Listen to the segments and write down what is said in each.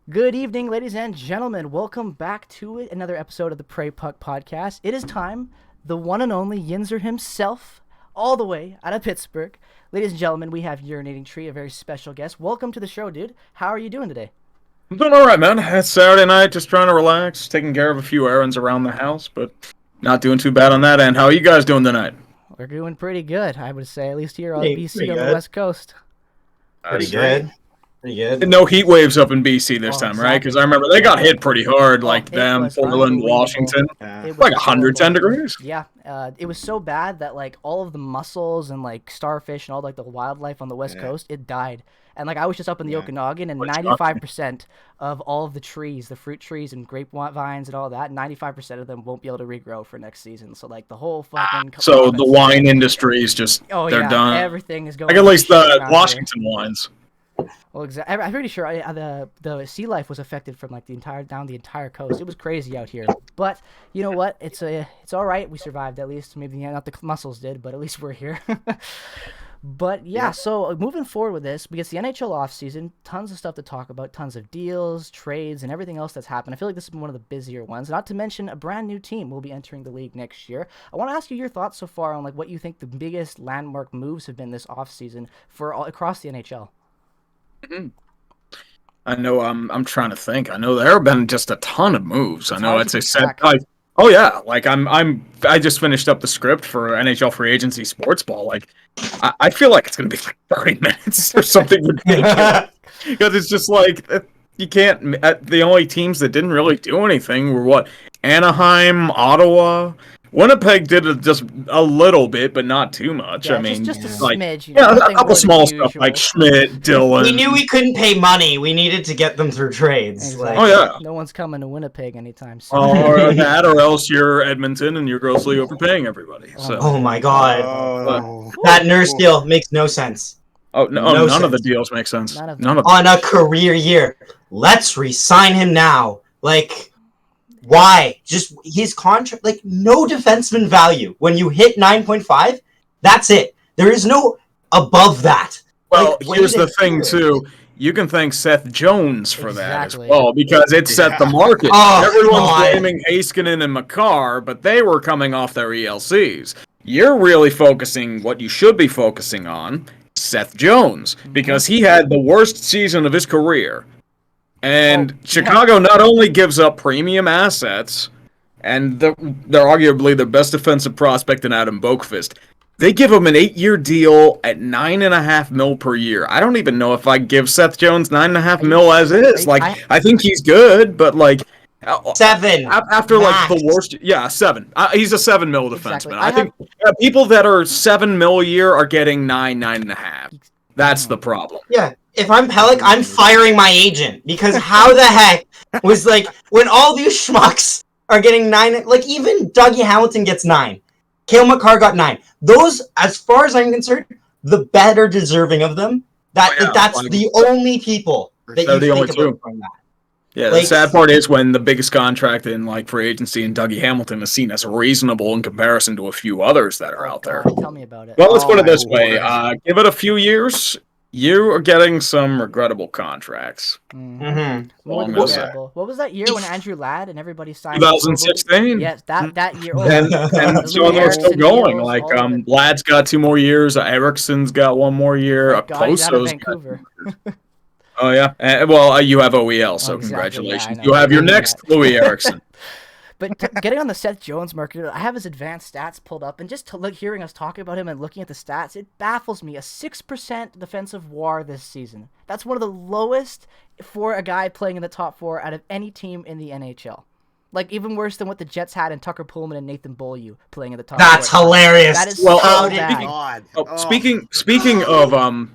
Good evening, ladies and gentlemen. Welcome back to another episode of the Prairie Puck Podcast. It is time, the one and only Yinzer himself, all the way out of Pittsburgh. Ladies and gentlemen, we have Urinating Tree, a very special guest. Welcome to the show, dude. How are you doing today? I'm doing all right, man. It's Saturday night, just trying to relax, taking care of a few errands around the house, but not doing too bad on that end. How are you guys doing tonight? We're doing pretty good, I would say, at least here on Pretty BC on the good. West Coast. Pretty good. Pretty good. No heat waves up in BC this time, right? Because I remember they got hit pretty hard, like it them, was Portland, unbelievable. Washington. It was Like 110 horrible. degrees. Yeah, it was so bad that like all of the mussels and like starfish and all like the wildlife on the West Coast, it died. And like I was just up in the Okanagan, and 95% of all of the trees, the fruit trees and grapevines and all that, 95% of them won't be able to regrow for next season. So like the whole fucking So the wine industry is just, they're done. Everything is going. Like at least to shit the around Washington wines. here. Well, exactly. I'm pretty sure the sea life was affected from like down the entire coast. It was crazy out here. But you know what? It's all right. We survived at least. Maybe not the mussels did, but at least we're here. But yeah, so moving forward with this, because the NHL offseason, tons of stuff to talk about, tons of deals, trades, and everything else that's happened. I feel like this is one of the busier ones, not to mention a brand new team will be entering the league next year. I want to ask you your thoughts so far on like what you think the biggest landmark moves have been this offseason for all across the NHL. I know. I'm trying to think. I know there have been just a ton of moves. I know. hard I'd to say keep track. oh yeah. Like I just finished up the script for NHL free agency sports ball. Like I feel like it's gonna be like 30 minutes or something ridiculous because it's just like you can't. The only teams that didn't really do anything were what Anaheim, Ottawa. Winnipeg did it just a little bit, but not too much. Yeah, I mean, just a like, smidge. yeah, a nothing couple more small than stuff usual. like Schmidt, Dillon. We knew we couldn't pay money. We needed to get them through trades. Exactly. Oh yeah. No one's coming to Winnipeg anytime soon. Or that, or else you're Edmonton and you're grossly overpaying everybody. So, Oh my god. Oh. That nurse deal makes no sense. no, no none of the sense. deals make sense. None of None of them. On a career year. Let's re-sign him now. Like, why? Just his contract, like, no defenseman value. When you hit 9.5, that's it. There is no above that. Well, Like, here's wait the a thing year. too. You can thank Seth Jones for that Exactly. as well because it set the market. Oh, Everyone's God. blaming Heiskanen and Makar, but they were coming off their ELCs. You're really focusing what you should be focusing on, Seth Jones, because he had the worst season of his career. And Chicago not only gives up premium assets, and they're arguably the best defensive prospect in Adam Boqvist. They give him an 8-year deal at $9.5 million per year. I don't even know if I give Seth Jones $9.5 million as is. Like, I think he's good, but like 7. after like the Max. worst, yeah, 7. He's a $7 million Exactly. defenseman. I think people that are $7 million a year are getting 9.5. That's the problem. Yeah, if I'm Pellick, I'm firing my agent because how the heck was like when all these schmucks are getting 9, like even Dougie Hamilton gets 9, Cale Makar got 9. Those, as far as I'm concerned, the better deserving of them. That's like- the only people that They're you the only think about two. from that. Yeah, Like- the sad part is when the biggest contract in like free agency and Dougie Hamilton is seen as reasonable in comparison to a few others that are out there. God, tell me about it. Well, let's put it my this way: Lord. give it a few years, you are getting some regrettable contracts. Mm-hmm. More than Long as regrettable. What was that year when Andrew Ladd and everybody signed? 2016. Yes, that year. Oh, And the some of Louis them are still Eriksson going. deals, Like all of it. Lad's got 2 more years. Ericsson's got 1 more year. Thank God he's out of Poso's Vancouver. Oh yeah. Well, you have OEL, so Oh, exactly. Yeah, congratulations. I know. You have your I know next that. Louis Eriksson. But getting on the Seth Jones market, I have his advanced stats pulled up, and just to look, hearing us talk about him and looking at the stats, it baffles me. A 6% defensive WAR this season. That's one of the lowest for a guy playing in the top 4 out of any team in the NHL. Like, even worse than what the Jets had in Tucker Pullman and Nathan Beaulieu playing in the top 4. That's hilarious. That is Well, so how bad. God. Oh, speaking of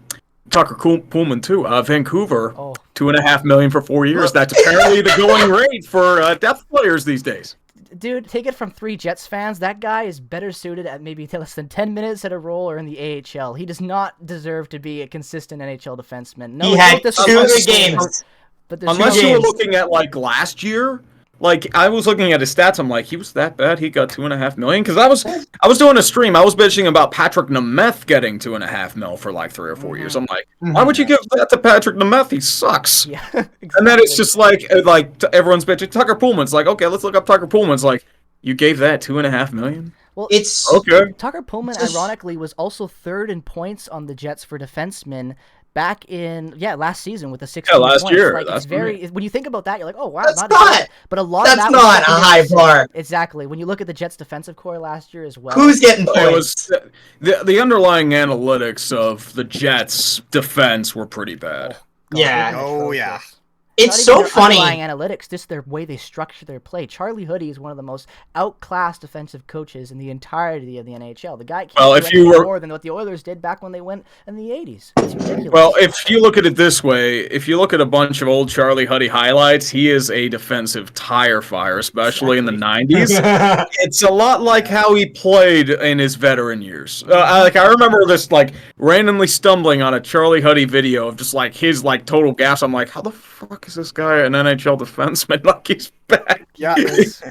Tucker Pullman too, Vancouver, Oh. $2.5 million for 4 years. That's apparently the going rate for depth players these days. Dude, take it from 3 Jets fans. That guy is better suited at maybe less than 10 minutes at a role or in the AHL. He does not deserve to be a consistent NHL defenseman. No, He it's had not this 2 season, good games. but there's Unless no you were games. looking at like last year, like I was looking at his stats. I'm like, he was that bad. He got $2.5 million because I was doing a stream. I was bitching about Patrick Nemeth getting $2.5 million for like 3 or 4 years. I'm like, why would you give that to Patrick Nemeth? He sucks. Yeah, exactly. And then it's just like everyone's bitching. Tucker Pullman's like, okay, let's look up Tucker Pullman's like, you gave that $2.5 million. Well, It's Okay. Tucker Pullman, ironically, was also third in points on the Jets for defensemen back in last season with the 16 last points. year. Like, That's it's very when you think about that, you're like, oh wow, That's not not- bad. But a lot of that's that not was a high bar. Exactly. When you look at the Jets' defensive core last year as well. who's getting It points. was the underlying analytics of the Jets' defense were pretty bad. Yeah. Oh, yeah. It's Not so even their funny. underlying analytics, just their way they structure their play. Charlie Hoodie is one of the most outclassed defensive coaches in the entirety of the NHL. The guy can't Well, do if you anything were- more than what the Oilers did back when they went in the 80s. It's ridiculous. Well, if you look at it this way, if you look at a bunch of old Charlie Huddy highlights, he is a defensive tire fire, especially in the 90s. It's a lot like how he played in his veteran years. I remember this like randomly stumbling on a Charlie Huddy video of just like his like total gas. I'm like, how the fuck is this guy an NHL defenseman? Like he's back. Yeah,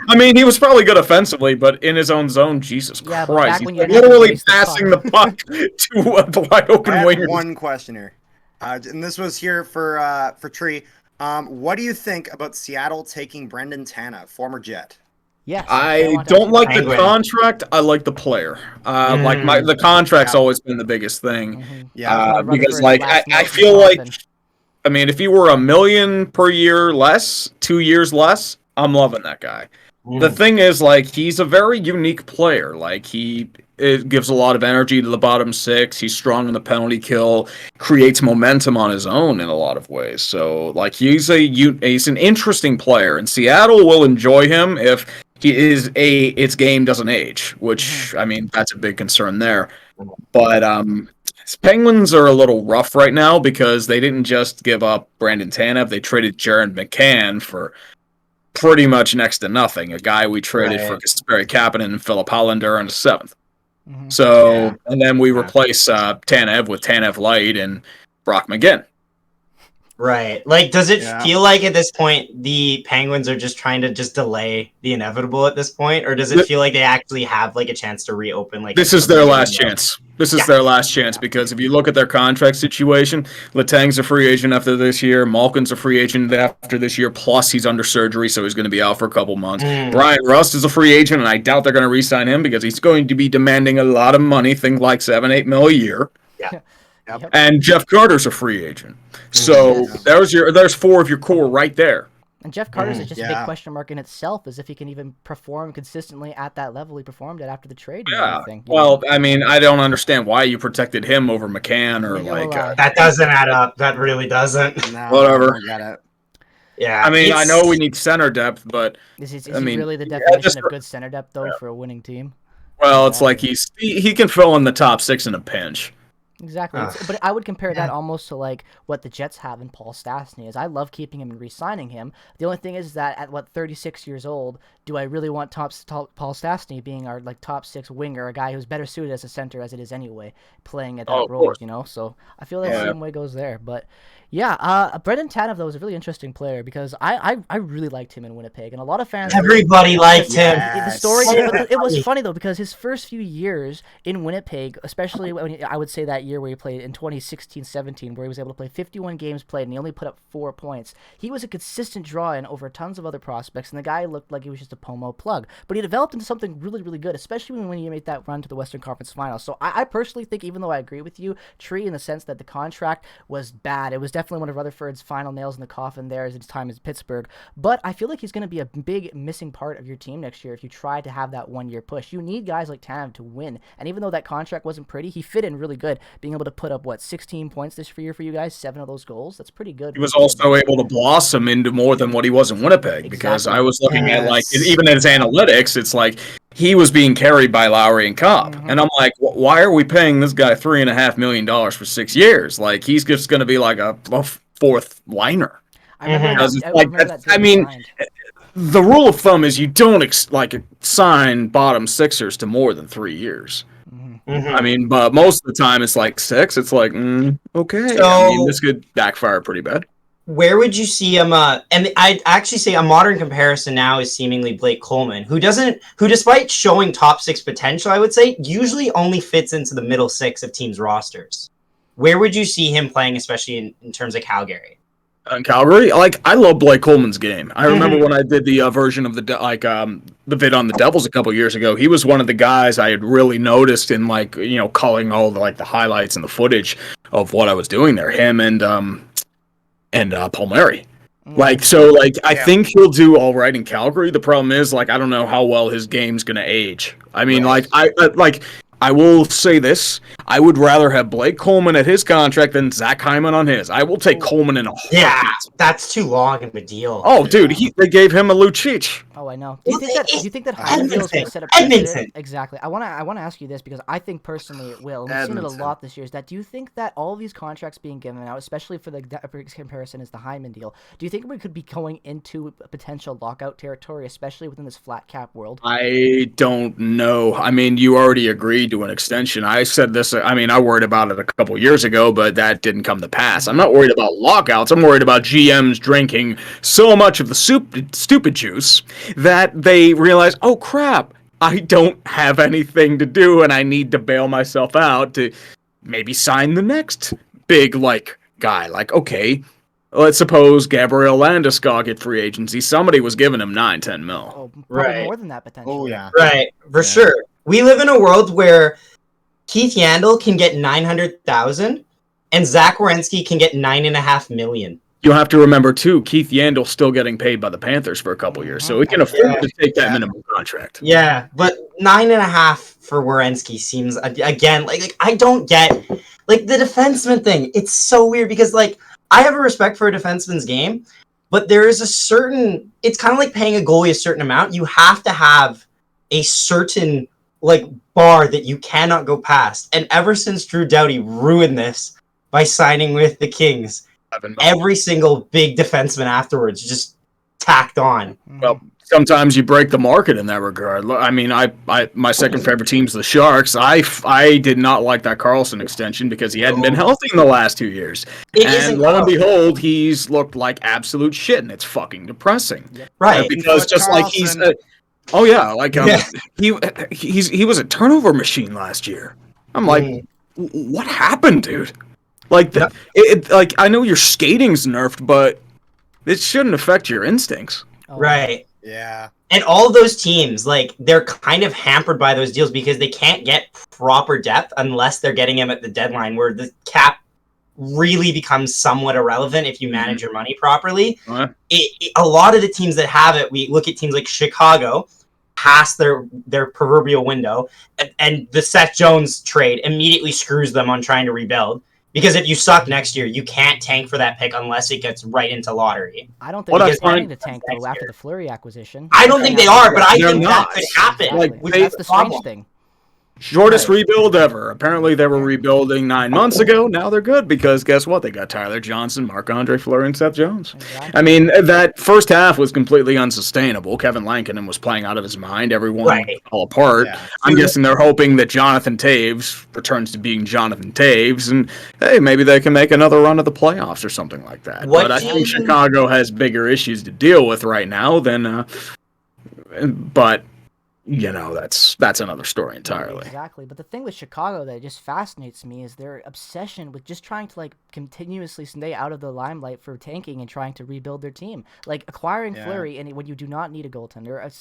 I mean, he was probably good offensively, but in his own zone, Jesus Yeah, but back Christ, when he's you didn't have to literally waste the passing the puck to the wide I open have winger. one question here, and this was here for Tree. What do you think about Seattle taking Brendan Tanev, former Jet? yes, I want to don't like the Penguin. contract. I like the player. Like the contract's always been the biggest thing. Yeah, Because like I feel like, I mean, if he were $1 million per year less, 2 years less, I'm loving that guy. The thing is, like, he's a very unique player. Like, it gives a lot of energy to the bottom six. He's strong in the penalty kill, creates momentum on his own in a lot of ways. So, like, he's an interesting player, and Seattle will enjoy him if its game doesn't age, which I mean that's a big concern there. But Penguins are a little rough right now because they didn't just give up Brandon Tanev; they traded Jared McCann for pretty much next to nothing. A guy we traded for Kasperi Kapanen and Philip Hollander in the 7th. So, and then we replace Tanev with Tanev Light and Brock McGinn. Right. Like, does it feel like at this point the Penguins are just trying to just delay the inevitable at this point? Or does it feel like they actually have like a chance to reopen? Like, This is their last chance. This is their last chance because if you look at their contract situation, Letang's a free agent after this year. Malkin's a free agent after this year. Plus, he's under surgery, so he's going to be out for a couple months. Brian Rust is a free agent, and I doubt they're going to re-sign him because he's going to be demanding a lot of money, think like $7-8 mil a year. Yeah. Yep. And Jeff Carter's a free agent. So there's 4 of your core right there. And Jeff Carter's is just a big Yeah. question mark in itself, as if he can even perform consistently at that level he performed at after the trade. And Yeah. everything, you Well, know? I mean, I don't understand why you protected him over McCann or Yeah, like. well, that doesn't add up. That really doesn't. No, Whatever. I get it. Yeah. I mean, I it's- know we need center depth, but is he I mean, really the yeah, definition just of good center depth though for a winning team? well, it's like he can fill in the top 6 in a pinch. Exactly. But I would compare that almost to like what the Jets have in Paul Stastny. Is I love keeping him and re-signing him. The only thing is that at 36 years old, do I really want Paul Stastny being our like top 6 winger, a guy who's better suited as a center as it is anyway, playing at that of role, course. you know? So I feel that same way goes there. But yeah, Brendan Tanev though is a really interesting player because I really liked him in Winnipeg, and a lot of fans. Everybody liked him. The story. Yes. It was funny though because his first few years in Winnipeg, especially when I would say that year where he played in 2016-17, where he was able to play 51 games played and he only put up 4 points. He was a consistent draw-in over tons of other prospects, and the guy looked like he was just a Pomo plug. But he developed into something really, really good, especially when he made that run to the Western Conference Finals. So I personally think, even though I agree with you, Tree, in the sense that the contract was bad, it was definitely one of Rutherford's final nails in the coffin there as his time in Pittsburgh. But I feel like he's going to be a big missing part of your team next year if you try to have that 1-year push. You need guys like Tanev to win. And even though that contract wasn't pretty, he fit in really good, being able to put up, 16 points this year for you guys, 7 of those goals. That's pretty good. He was also able to blossom into more than what he was in Winnipeg because I was looking at like even at his analytics, it's like he was being carried by Lowry and Cobb, and I'm like, why are we paying this guy $3.5 million for 6 years? Like he's just going to be like a 4th liner. I remember I mean, the rule of thumb is you don't sign bottom sixers to more than 3 years. I mean, but most of the time it's like 6. It's like, okay. So- I mean, this could backfire pretty bad. where would you see him? And I'd actually say a modern comparison now is seemingly Blake Coleman, who despite showing top 6 potential, I would say, usually only fits into the middle 6 of teams' rosters. Where would you see him playing, especially in terms of Calgary? In Calgary, like, I love Blake Coleman's game. I remember when I did the version of the vid on the Devils a couple years ago. He was one of the guys I had really noticed in, like, you know, calling all the highlights and the footage of what I was doing there. Him and Palmieri. Like, so, like, I think he'll do all right in Calgary. The problem is, like, I don't know how well his game's gonna age. I mean, I will say this. I would rather have Blake Coleman at his contract than Zach Hyman on his. I will take Coleman in a heartbeat. Yeah, that's too long of a deal. Oh, dude, they gave him a Lucic. Oh, I know. Do you think that Hyman deal is going to set a precedent? Exactly. I want to ask you this because I think personally it will. We've seen it a lot this year. Is that do you think that all these contracts being given out, especially for the comparison is the Hyman deal, do you think we could be going into a potential lockout territory, especially within this flat cap world? I don't know. I mean, you already agreed to an extension. I said this. I mean, I worried about it a couple years ago, but that didn't come to pass. I'm not worried about lockouts. I'm worried about GMs drinking so much of the stupid juice that they realize, oh crap, I don't have anything to do and I need to bail myself out to maybe sign the next big guy. Like, okay, let's suppose Gabriel Landeskog at free agency. Somebody was giving him 9-10 mil. Oh, probably more than that potentially. Oh yeah. Right, for sure. We live in a world where Keith Yandel can get 900,000 and Zach Werenski can get $9.5 million. You'll have to remember, too, Keith Yandel's still getting paid by the Panthers for a couple years, so he can afford to take that minimum contract. Yeah, but 9.5 for Werenski seems, again, like I don't get, like, the defenseman thing. It's so weird because, like, I have a respect for a defenseman's game, but there is a certain, it's kind of like paying a goalie a certain amount. You have to have a certain, like, bar that you cannot go past. And ever since Drew Doughty ruined this by signing with the Kings, every single big defenseman afterwards just tacked on. Well, sometimes you break the market in that regard. I mean, my second favorite team's the Sharks. I did not like that Carlson extension because he hadn't been healthy in the last 2 years. And lo and behold, he's looked like absolute shit, and it's fucking depressing. Right. Because just Carlson, like he's... he was a turnover machine last year. I'm like, what happened, dude? Like, like, I know your skating's nerfed, but it shouldn't affect your instincts. Right. Yeah. And all those teams, like, they're kind of hampered by those deals because they can't get proper depth unless they're getting him at the deadline, where the cap really becomes somewhat irrelevant if you manage your money properly. A lot of the teams that have it, we look at teams like Chicago, past their proverbial window, and the Seth Jones trade immediately screws them on trying to rebuild. Because if you suck next year, you can't tank for that pick unless it gets right into lottery. I don't think they're planning to tank, though, after the Fleury acquisition. I don't think they are, but I think that could happen. Exactly. That's the strange thing. Shortest rebuild ever. Apparently they were rebuilding 9 months ago. Now they're good because guess what? They got Tyler Johnson, Marc-Andre Fleury, and Seth Jones. Exactly. I mean, that first half was completely unsustainable. Kevin Lankinen was playing out of his mind. Everyone fell apart. Yeah. I'm guessing they're hoping that Jonathan Taves returns to being Jonathan Taves, and hey, maybe they can make another run at the playoffs or something like that. But I think Chicago has bigger issues to deal with right now than. But. You know, that's another story entirely. Exactly. But the thing with Chicago that just fascinates me is their obsession with just trying to, like, continuously stay out of the limelight for tanking and trying to rebuild their team. Like, acquiring Fleury and when you do not need a goaltender,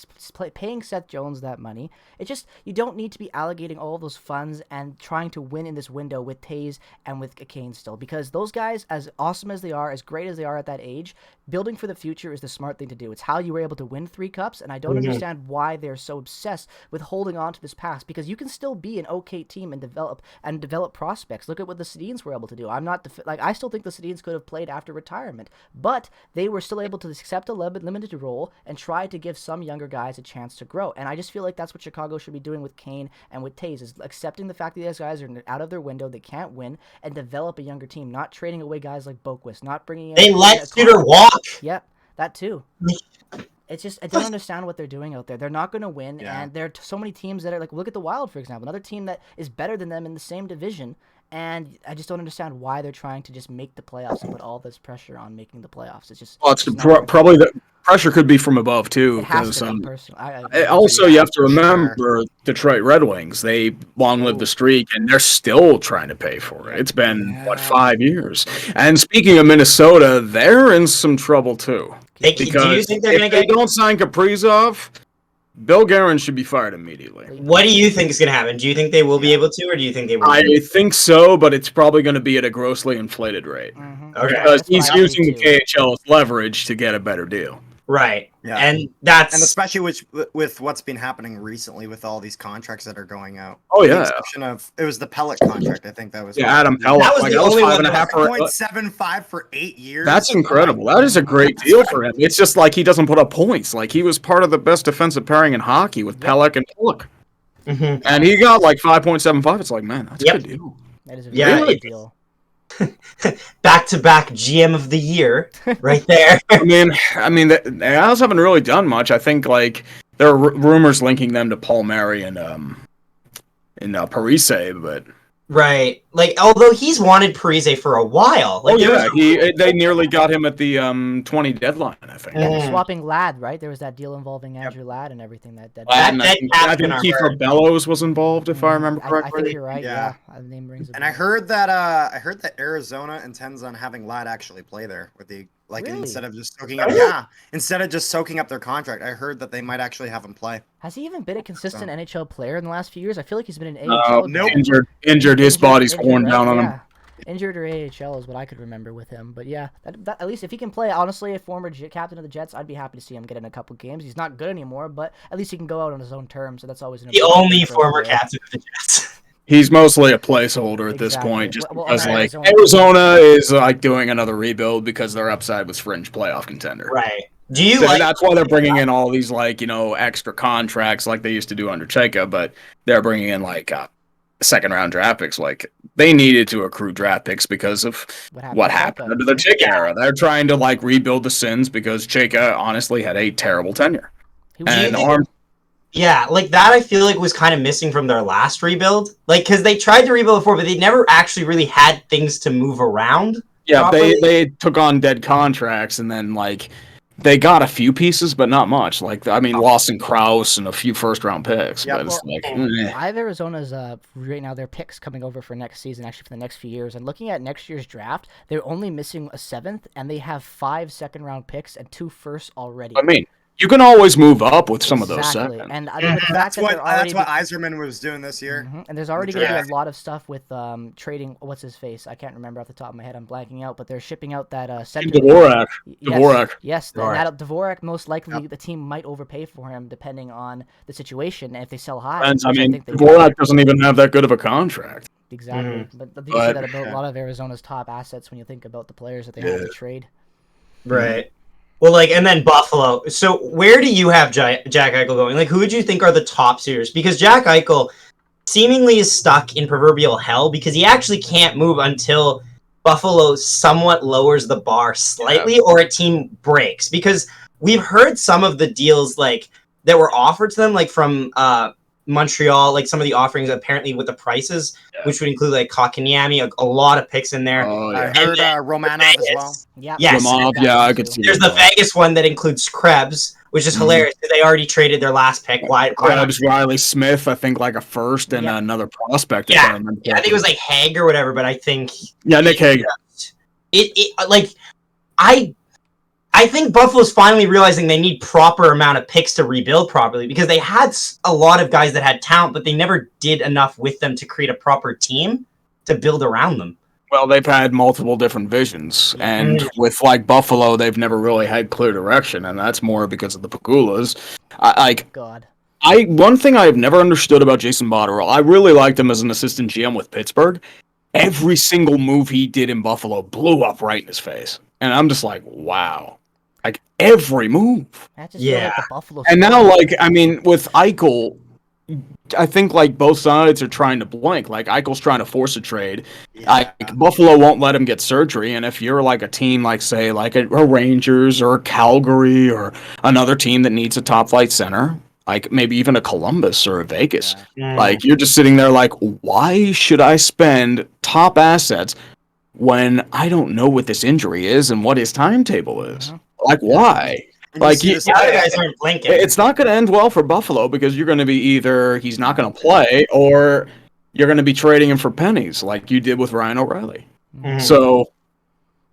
paying Seth Jones that money, it just, you don't need to be allocating all of those funds and trying to win in this window with Taves and with Kane still. Because those guys, as awesome as they are, as great as they are at that age, building for the future is the smart thing to do. It's how you were able to win 3 cups, and I don't understand why they're so obsessed with holding on to this past, because you can still be an okay team and develop prospects. Look at what the Sedins were able to do. I still think the Sedins could have played after retirement, but they were still able to accept a limited role and try to give some younger guys a chance to grow. And I just feel like that's what Chicago should be doing with Kane and with Taves, is accepting the fact that these guys are out of their window, they can't win, and develop a younger team, not trading away guys like Boquist, not bringing in... They let Suter walk! Yep, that too. It's just, I don't understand what they're doing out there. They're not going to win, and there are so many teams that are like, look at the Wild, for example, another team that is better than them in the same division, And I just don't understand why they're trying to just make the playoffs and put all this pressure on making the playoffs. It's just Well, it's it's not working. probably the pressure could be from above too, It has because to be personal. also you have to for sure. remember Detroit Red Wings. They long lived the streak, and they're still trying to pay for it. It's been 5 years. And speaking of Minnesota, they're in some trouble too. Do you Because think they're if gonna they get? don't sign Kaprizov, Bill Guerin should be fired immediately. What do you think is gonna happen? Do you think they will be able to, or do you think they will? I think so, but it's probably going to be at a grossly inflated rate. Okay. Because That's what he's I using the think, too. KHL as leverage to get a better deal. Right. Yeah. And that's And especially with what's been happening recently with all these contracts that are going out. Oh, With the yeah. exception of it was the Pellet contract, I think that was. Yeah, Adam Pellet. That was the only one that 5.75 for 8 years. That's incredible. That is a great deal for him. It's just like he doesn't put up points. Like he was part of the best defensive pairing in hockey with Pelech and Pelech. Mhm. And he got like 5.75. It's like, man, that's Yep. a good deal. That is a Yeah, very it- good deal. back-to-back GM of the year, right there. I mean, the Isles haven't really done much. I think like there are rumors linking them to Paul Mary and Parise, but Right. Like, although he's wanted Parise for a while. Like, there was- they nearly got him at the 20 deadline. I think. Yeah, they're Mm. swapping Ladd, right? There was that deal involving Andrew Ladd and everything. That And that I captain think are- Kiefer Bellows was involved, if I remember I correctly. think you're right. Yeah. Yeah, the name rings a And bell. I heard that Arizona intends on having Ladd actually play there with the Really? instead of just soaking up their contract. I heard that they might actually have him play. Has he even been a consistent NHL player in the last few years? I feel like he's been an No, AHL. nope. Injured. His body's worn right? down on him. Yeah. Injured or AHL is what I could remember with him. But yeah, at least if he can play, honestly, a former captain of the Jets, I'd be happy to see him get in a couple games. He's not good anymore, but at least he can go out on his own terms, so that's always an the improvement only for a former player. captain of the Jets. He's mostly a placeholder at this Exactly. point, just Well, because like Arizona- Arizona is like doing another rebuild because their upside was fringe playoff contender. Right. Do you So like? that's why they're bringing in all these like extra contracts like they used to do under Cheka, but they're bringing in like second round draft picks. Like they needed to accrue draft picks because of what happened under the Cheka era. They're trying to like rebuild the sins because Cheka honestly had a terrible tenure. He was- And think- Arm Yeah, like that I feel like was kind of missing from their last rebuild. Like, because they tried to rebuild before, but they never actually really had things to move around. Yeah, properly. they took on dead contracts and then like they got a few pieces, but not much. Like I mean, Lawson Krause and a few first round picks. Yeah, but it's well, like, eh. I have Arizona's right now their picks coming over for next season, actually for the next few years. And looking at next year's draft, they're only missing a 7th, and they have 5 second-round picks and 2 firsts already. I mean, you can always move up with some of those Exactly. seconds. And I mean, the fact That's that what they're already Yzerman was doing this year. And there's already going to be draft. a lot of stuff with trading. What's his face? I can't remember off the top of my head. I'm blanking out. But they're shipping out that center. Dvorak. Yes, Dvorak. yes. Dvorak. Dvorak most likely the team might overpay for him depending on the situation. And if they sell high, And I which mean, think they Dvorak doesn't even have that good of a contract. exactly. But you But- say that about a lot of Arizona's top assets when you think about the players that they have to trade. Right. Well, like, and then Buffalo. So, where do you have Jack Eichel going? Like, who would you think are the top suitors? Because Jack Eichel seemingly is stuck in proverbial hell because he actually can't move until Buffalo somewhat lowers the bar slightly or a team breaks. Because we've heard some of the deals like that were offered to them, like from Montreal, like some of the offerings apparently with the prices, which would include like Kotkaniemi, a lot of picks in there. Oh I yeah. heard then Romanov as well. Yeah. Yes. Lamov, yeah, I could see There's the Vegas one that includes Krebs, which is hilarious. They already traded their last pick. Why not? Krebs, Riley Smith, I think like a first and Yeah. another prospect. if Yeah. remember I think it was like Haig or whatever, but I think yeah, Nick Hague. it like I think Buffalo's finally realizing they need proper amount of picks to rebuild properly because they had a lot of guys that had talent, but they never did enough with them to create a proper team to build around them. Well, they've had multiple different visions, and with like Buffalo, they've never really had clear direction, and that's more because of the Pagulas. God. One thing I have never understood about Jason Botterill, I really liked him as an assistant GM with Pittsburgh. Every single move he did in Buffalo blew up right in his face, and I'm just like, wow, like every move. That just feels like the Buffalo. And now, like, I mean, with Eichel, I think like both sides are trying to blink. Like Eichel's trying to force a trade. Buffalo won't let him get surgery. And if you're like a team like say like a Rangers or a Calgary or another team that needs a top flight center, like maybe even a Columbus or a Vegas. Yeah. Like, you're just sitting there like, why should I spend top assets when I don't know what this injury is and what his timetable is? Like, why? And you Like, see this The other guys aren't blinking. it's not going to end well for Buffalo, because you're going to be either he's not going to play, or you're going to be trading him for pennies like you did with Ryan O'Reilly. Mhm. So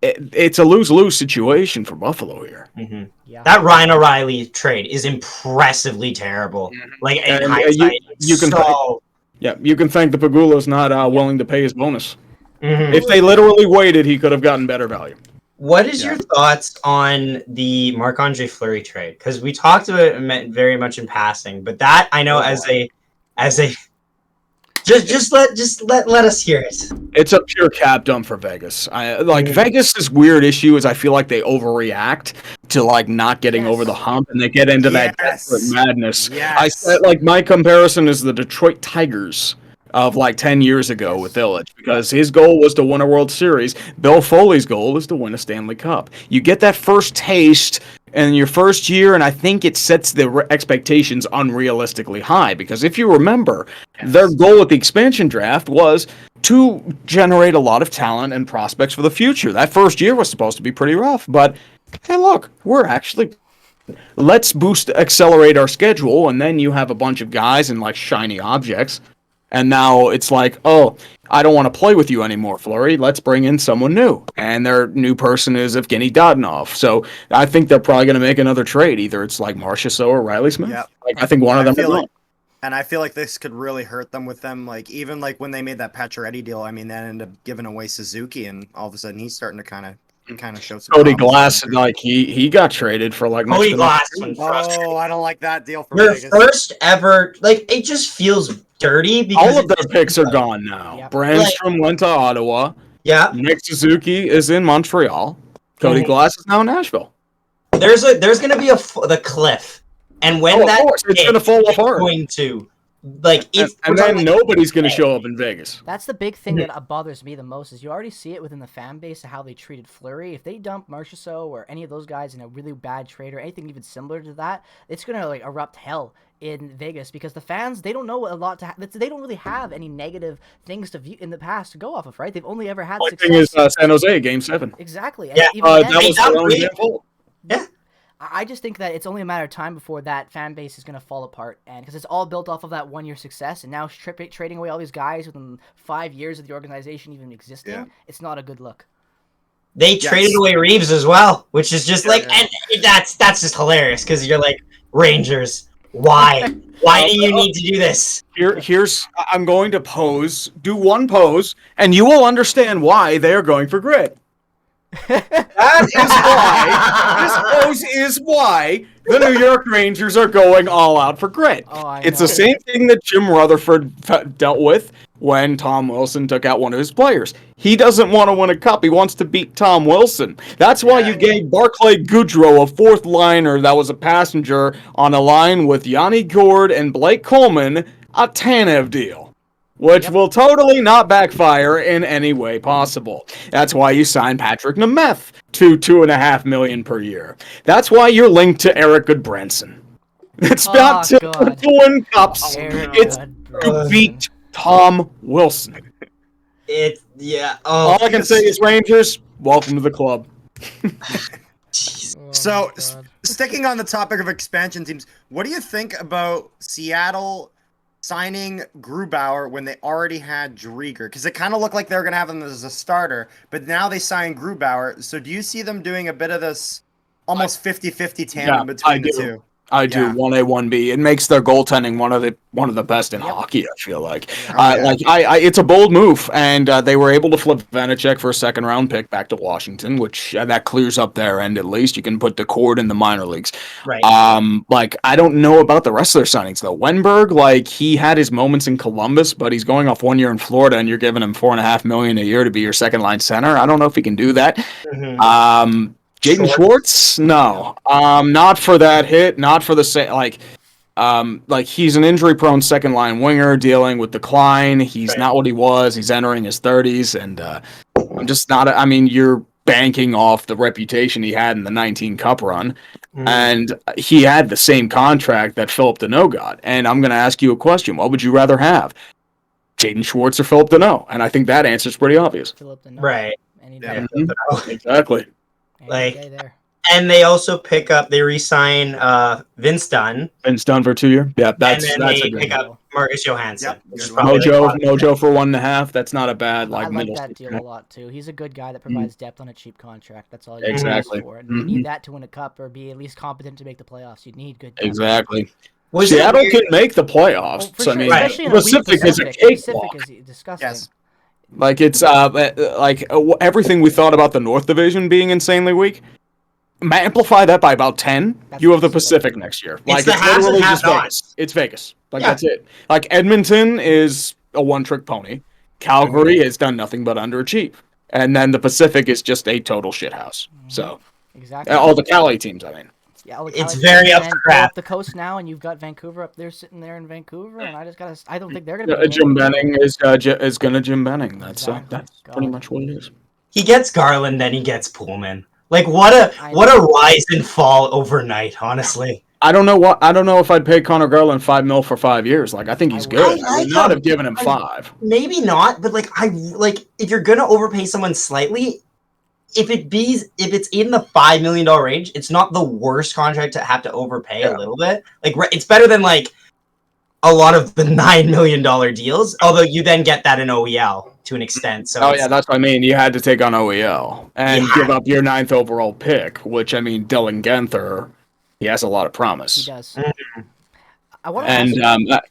it's a lose-lose situation for Buffalo here. Mhm. Yeah. That Ryan O'Reilly trade is impressively terrible. Like, in And, hindsight, you can so... Yeah, you can thank the Pagula's not willing to pay his bonus. Mhm. If they literally waited, he could have gotten better value. What is your thoughts on the Marc-Andre Fleury trade? Because we talked about it very much in passing, but that I know as a just let us hear it. It's a pure cap dump for Vegas. Vegas' weird issue is I feel like they overreact to like not getting over the hump, and they get into that desperate madness. Yes. I said, like, my comparison is the Detroit Tigers of like 10 years ago with Illich, because his goal was to win a World Series. Bill Foley's goal is to win a Stanley Cup. You get that first taste in your first year, and I think it sets the expectations unrealistically high, because if you remember, their goal at the expansion draft was to generate a lot of talent and prospects for the future. That first year was supposed to be pretty rough, but hey, look, let's accelerate our schedule, and then you have a bunch of guys and like shiny objects. And now it's like, oh, I don't want to play with you anymore, Fleury. Let's bring in someone new. And their new person is Evgeny Dadonov. So I think they're probably going to make another trade. Either it's like Marchessault or Riley Smith. Yep. Like, I think one of them is going. And I feel like this could really hurt them with them. Like, even like when they made that Pacioretty deal, I mean, they ended up giving away Suzuki, and all of a sudden he's starting to kind of show some Cody promise. Glass, like he got traded for like Cody next to Glass. nothing. Oh, I don't like that deal for Their Vegas. first ever, like, it just feels dirty because All of their picks are gone now. Yep. Brandstrom went to Ottawa. Yeah, Nick Suzuki is in Montreal. Cody Mhm. Glass is now in Nashville. there's gonna be the cliff, and when Of that course, it's hits, gonna fall it's apart. going to, like, it's And then nobody's going to show up in Vegas. That's the big thing that bothers me the most, is you already see it within the fan base of how they treated Fleury. If they dump Marchessault or any of those guys in a really bad trade or anything even similar to that, it's gonna like erupt hell in Vegas, because the fans, they don't know a lot to they don't really have any negative things to view in the past to go off of, right? They've only ever had One success. thing is San Jose, Game 7. Exactly. Yeah, even then, That was their own really- damn fault. Yeah. I just think that it's only a matter of time before that fan base is going to fall apart, and because it's all built off of that 1 year success, and now trading away all these guys within 5 years of the organization even existing, Yeah. it's not a good look. They traded away Reeves as well, which is just like, and that's just hilarious, because you're like, Rangers, why do you need to do this? I'm going to do one pose, and you will understand why they are going for grit. This pose is why the New York Rangers are going all out for grit. It's the same thing that Jim Rutherford dealt with when Tom Wilson took out one of his players. He doesn't want to win a cup. He wants to beat Tom Wilson. That's why you gave Barclay Goodrow a fourth liner that was a passenger on a line with Yanni Gourde and Blake Coleman, a Tanev deal, which will totally not backfire in any way possible. That's why you signed Patrick Nemeth to $2.5 million per year. That's why you're linked to Eric Goodbranson. It's not to win cups. It's to beat Tom Wilson. All I can say is, Rangers, welcome to the club. So, sticking on the topic of expansion teams, what do you think about Seattle signing Grubauer when they already had Drieger? Because it kind of looked like they were going to have him as a starter, but now they signed Grubauer. So do you see them doing a bit of this almost 50-50 tandem between the two? I do. 1A, 1B. It makes their goaltending one of the best in hockey, I feel like. It's a bold move, and they were able to flip Vanacek for a second-round pick back to Washington, which that clears up their end at least. You can put DeCord in the minor leagues. Right. I don't know about the rest of their signings, though. Wenberg, he had his moments in Columbus, but he's going off 1 year in Florida, and you're giving him $4.5 million a year to be your second-line center. I don't know if he can do that. Mm-hmm. Jayden Schwartz? No. Not for that hit, not for the same, he's an injury-prone second-line winger dealing with decline. He's not what he was. He's entering his 30s, and I'm just not, you're banking off the reputation he had in the 19 Cup run. And he had the same contract that Philip Deneau got. And I'm going to ask you a question. What would you rather have? Jayden Schwartz or Philip Deneau? And I think that answer is pretty obvious. Philip Deneau. Right. Any Yeah. day. Exactly. Any Like- day there. And they also they re-sign Vince Dunn, Vince Dunn for 2 years. Yeah, that's and then a they good pick one. up Marcus Johansson. Yep. Which is probably Mojo for 1.5. That's not a bad I like middle that stick deal a lot too. He's a good guy that provides depth on a cheap contract. That's all you Exactly. ask for. And you need that to win a cup or be at least competent to make the playoffs. You need good depth. Exactly. Was it Seattle weird- can make the playoffs. Oh, for So, sure. I mean, Especially in a weak Pacific is a Pacific. cakewalk. Pacific is disgusting. Yes. Like it's everything we thought about the North Division being insanely weak. Amplify that by about 10. That's You have the Pacific. Pacific next year. It's Like the it's halves and literally just half-nots. Vegas. It's Vegas. Like Yeah. that's it. Like Edmonton is a one-trick pony. Calgary has done nothing but underachieve, and then the Pacific is just a total shithouse. So Exactly. all the Cali teams, I mean. Yeah, all the It's Cali very teams, up and for go grabs. up the coast now, and you've got Vancouver up there sitting there in Vancouver, and I don't think they're gonna. Be Jim Benning is gonna Jim Benning. That's Exactly. that's pretty God. much what it is. He gets Garland, then he gets Pullman. Like what a rise and fall overnight, honestly. I don't know if I'd pay Connor Garland $5 million for 5 years. Like I think he's good. I I would like not him. have given him 5. Maybe not, but if you're gonna overpay someone slightly, if it's in the $5 million range, it's not the worst contract to have to overpay a little bit. Like it's better than like a lot of the $9 million deals. Although you then get that in OEL to an extent. So That's what I mean. You had to take on OEL and give up your 9th overall pick, which I mean, Dylan Genther, he has a lot of He promise. does. I want to And ask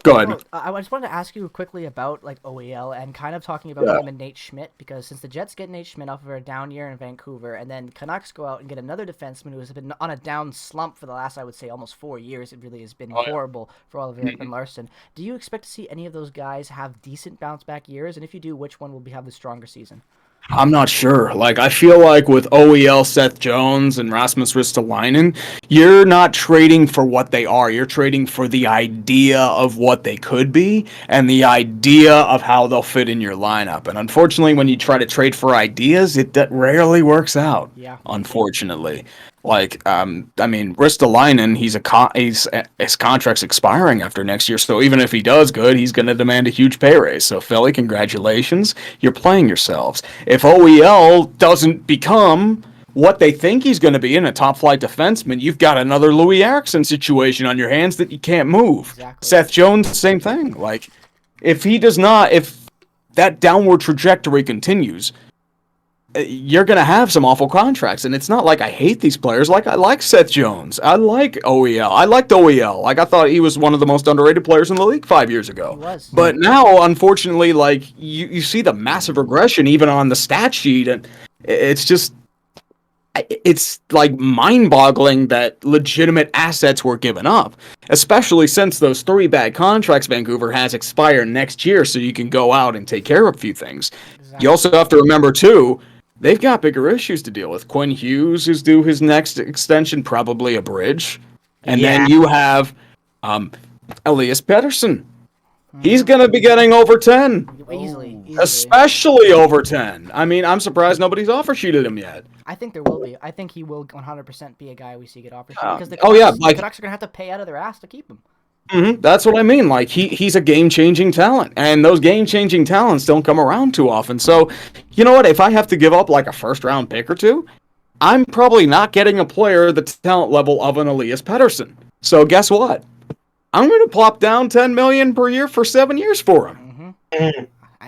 go ahead. I just wanted to ask you quickly about like OEL and kind of talking about him and Nate Schmidt, because since the Jets get Nate Schmidt off of a down year in Vancouver, and then Canucks go out and get another defenseman who has been on a down slump for the last, I would say, almost 4 years. It really has been horrible for all of Eric and Larson. Do you expect to see any of those guys have decent bounce back years? And if you do, which one will have the stronger season? I'm not sure. Like, I feel like with OEL, Seth Jones, and Rasmus Ristolainen, you're not trading for what they are. You're trading for the idea of what they could be and the idea of how they'll fit in your lineup. And unfortunately, when you try to trade for ideas, that rarely works out. Yeah. Unfortunately. Like, I mean, Ristolainen, his contract's expiring after next year, so even if he does good, he's going to demand a huge pay raise. So, Philly, congratulations, you're playing yourselves. If OEL doesn't become what they think he's going to be in a top-flight defenseman, you've got another Louis Eriksson situation on your hands that you can't move. Exactly. Seth Jones, same thing. Like, if that downward trajectory continues, you're going to have some awful contracts. And it's not like I hate these players. Like, I like Seth Jones. I like OEL. I liked OEL. Like, I thought he was one of the most underrated players in the league 5 years ago. He was. But now, unfortunately, like, you see the massive regression even on the stat sheet. And it's like mind-boggling that legitimate assets were given up, especially since those 3 bad contracts Vancouver has expire next year, so you can go out and take care of a few things. Exactly. You also have to remember, too, they've got bigger issues to deal with. Quinn Hughes is due his next extension, probably a bridge. And then you have Elias Pettersson. He's going to be getting over 10. Easily. Especially over 10. I mean, I'm surprised nobody's offer sheeted him yet. I think there will be. I think he will 100% be a guy we see get offered because the like- Canucks are going to have to pay out of their ass to keep him. That's what I mean. Like, he's a game-changing talent, and those game-changing talents don't come around too often. So, you know what? If I have to give up, like, a first-round pick or two, I'm probably not getting a player the talent level of an Elias Pettersson. So, guess what? I'm going to plop down $10 million per year for 7 years for him.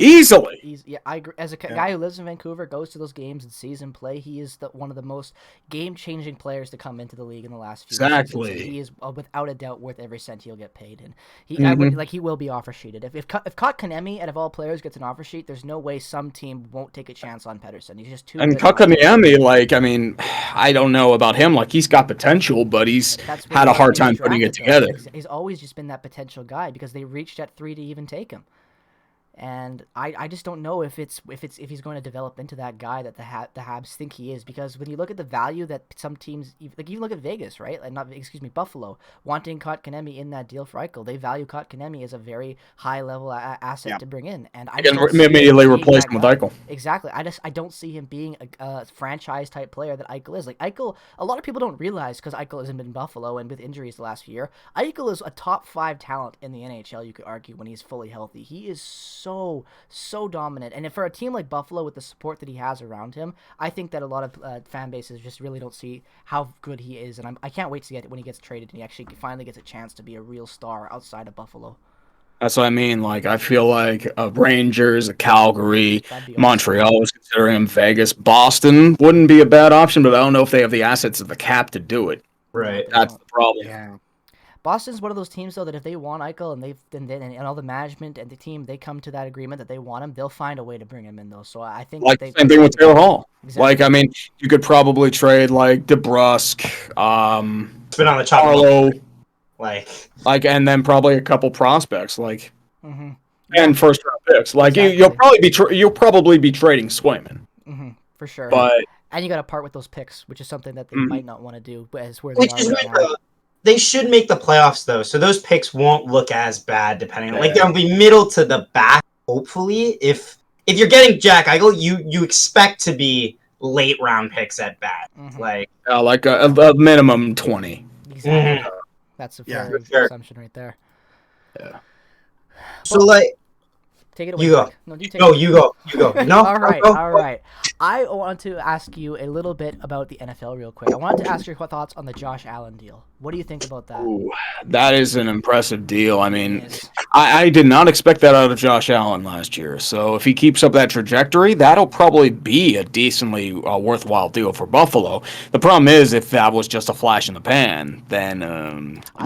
Easily. Yeah, I agree. As a guy who lives in Vancouver, goes to those games and sees him play, he is one of the most game-changing players to come into the league in the last few Exactly. seasons. He is without a doubt worth every cent he'll get paid, and he will be offer sheeted. If Kotkaniemi, out of all players, gets an offer sheet, there's no way some team won't take a chance on Pettersson. He's just too. And good. Kotkaniemi, like, I mean, I don't know about him. Like, he's got potential, but he's That's had a hard time putting it drafted, though. together. He's always just been that potential guy because they reached at 3 to even take him. And I just don't know if he's going to develop into that guy that the Habs think he is, because when you look at the value that some teams, like you look at Vegas, right? Like Buffalo, wanting Kotkaniemi in that deal for Eichel, they value Kotkaniemi as a very high level asset to bring in, and I just don't see him immediately being replace that him with guy. Eichel. Exactly. I don't see him being a franchise type player that Eichel is. Like Eichel, a lot of people don't realize, because Eichel hasn't been in Buffalo and with injuries the last year, Eichel is a top 5 talent in the NHL. You could argue when he's fully healthy, he is so dominant. And for a team like Buffalo, with the support that he has around him, I think that a lot of fan bases just really don't see how good he is. And I can't wait to get when he gets traded and he actually finally gets a chance to be a real star outside of Buffalo. That's what I mean. Like, I feel like Rangers, Calgary, That'd be awesome. Montreal was considering him. Vegas, Boston wouldn't be a bad option, but I don't know if they have the assets of the cap to do it. Right. That's the problem. Yeah. Boston's one of those teams, though, that if they want Eichel and all the management and the team, they come to that agreement that they want him, they'll find a way to bring him in, though. So I think Like, same thing with Taylor Hall. Exactly. Like, I mean, you could probably trade, like, DeBrusque, It's been on the chop. Carlo, Like, and then probably a couple prospects, like, Mm-hmm. and first-round picks. Like, Exactly. you'll probably be trading Swayman. Mm-hmm. For sure. But and you got to part with those picks, which is something that they might not want to do, but as where they which are is right right, now. though. They should make the playoffs, though, so those picks won't look as bad, depending on, like, they'll be middle to the back, hopefully. If you're getting Jack Eichel, you expect to be late round picks at bat. Mhm. Like, a minimum 20. Exactly. That's a Yeah, fair sure. assumption right there. so, like, Take it away. You go. Mike. No, you take no, it. you go. No, All right, go. all right. I want to ask you a little bit about the NFL real quick. I wanted to ask your thoughts on the Josh Allen deal. What do you think about that? Ooh, that is an impressive deal. I mean, Yes. I did not expect that out of Josh Allen last year. So if he keeps up that trajectory, that'll probably be a decently worthwhile deal for Buffalo. The problem is, if that was just a flash in the pan, then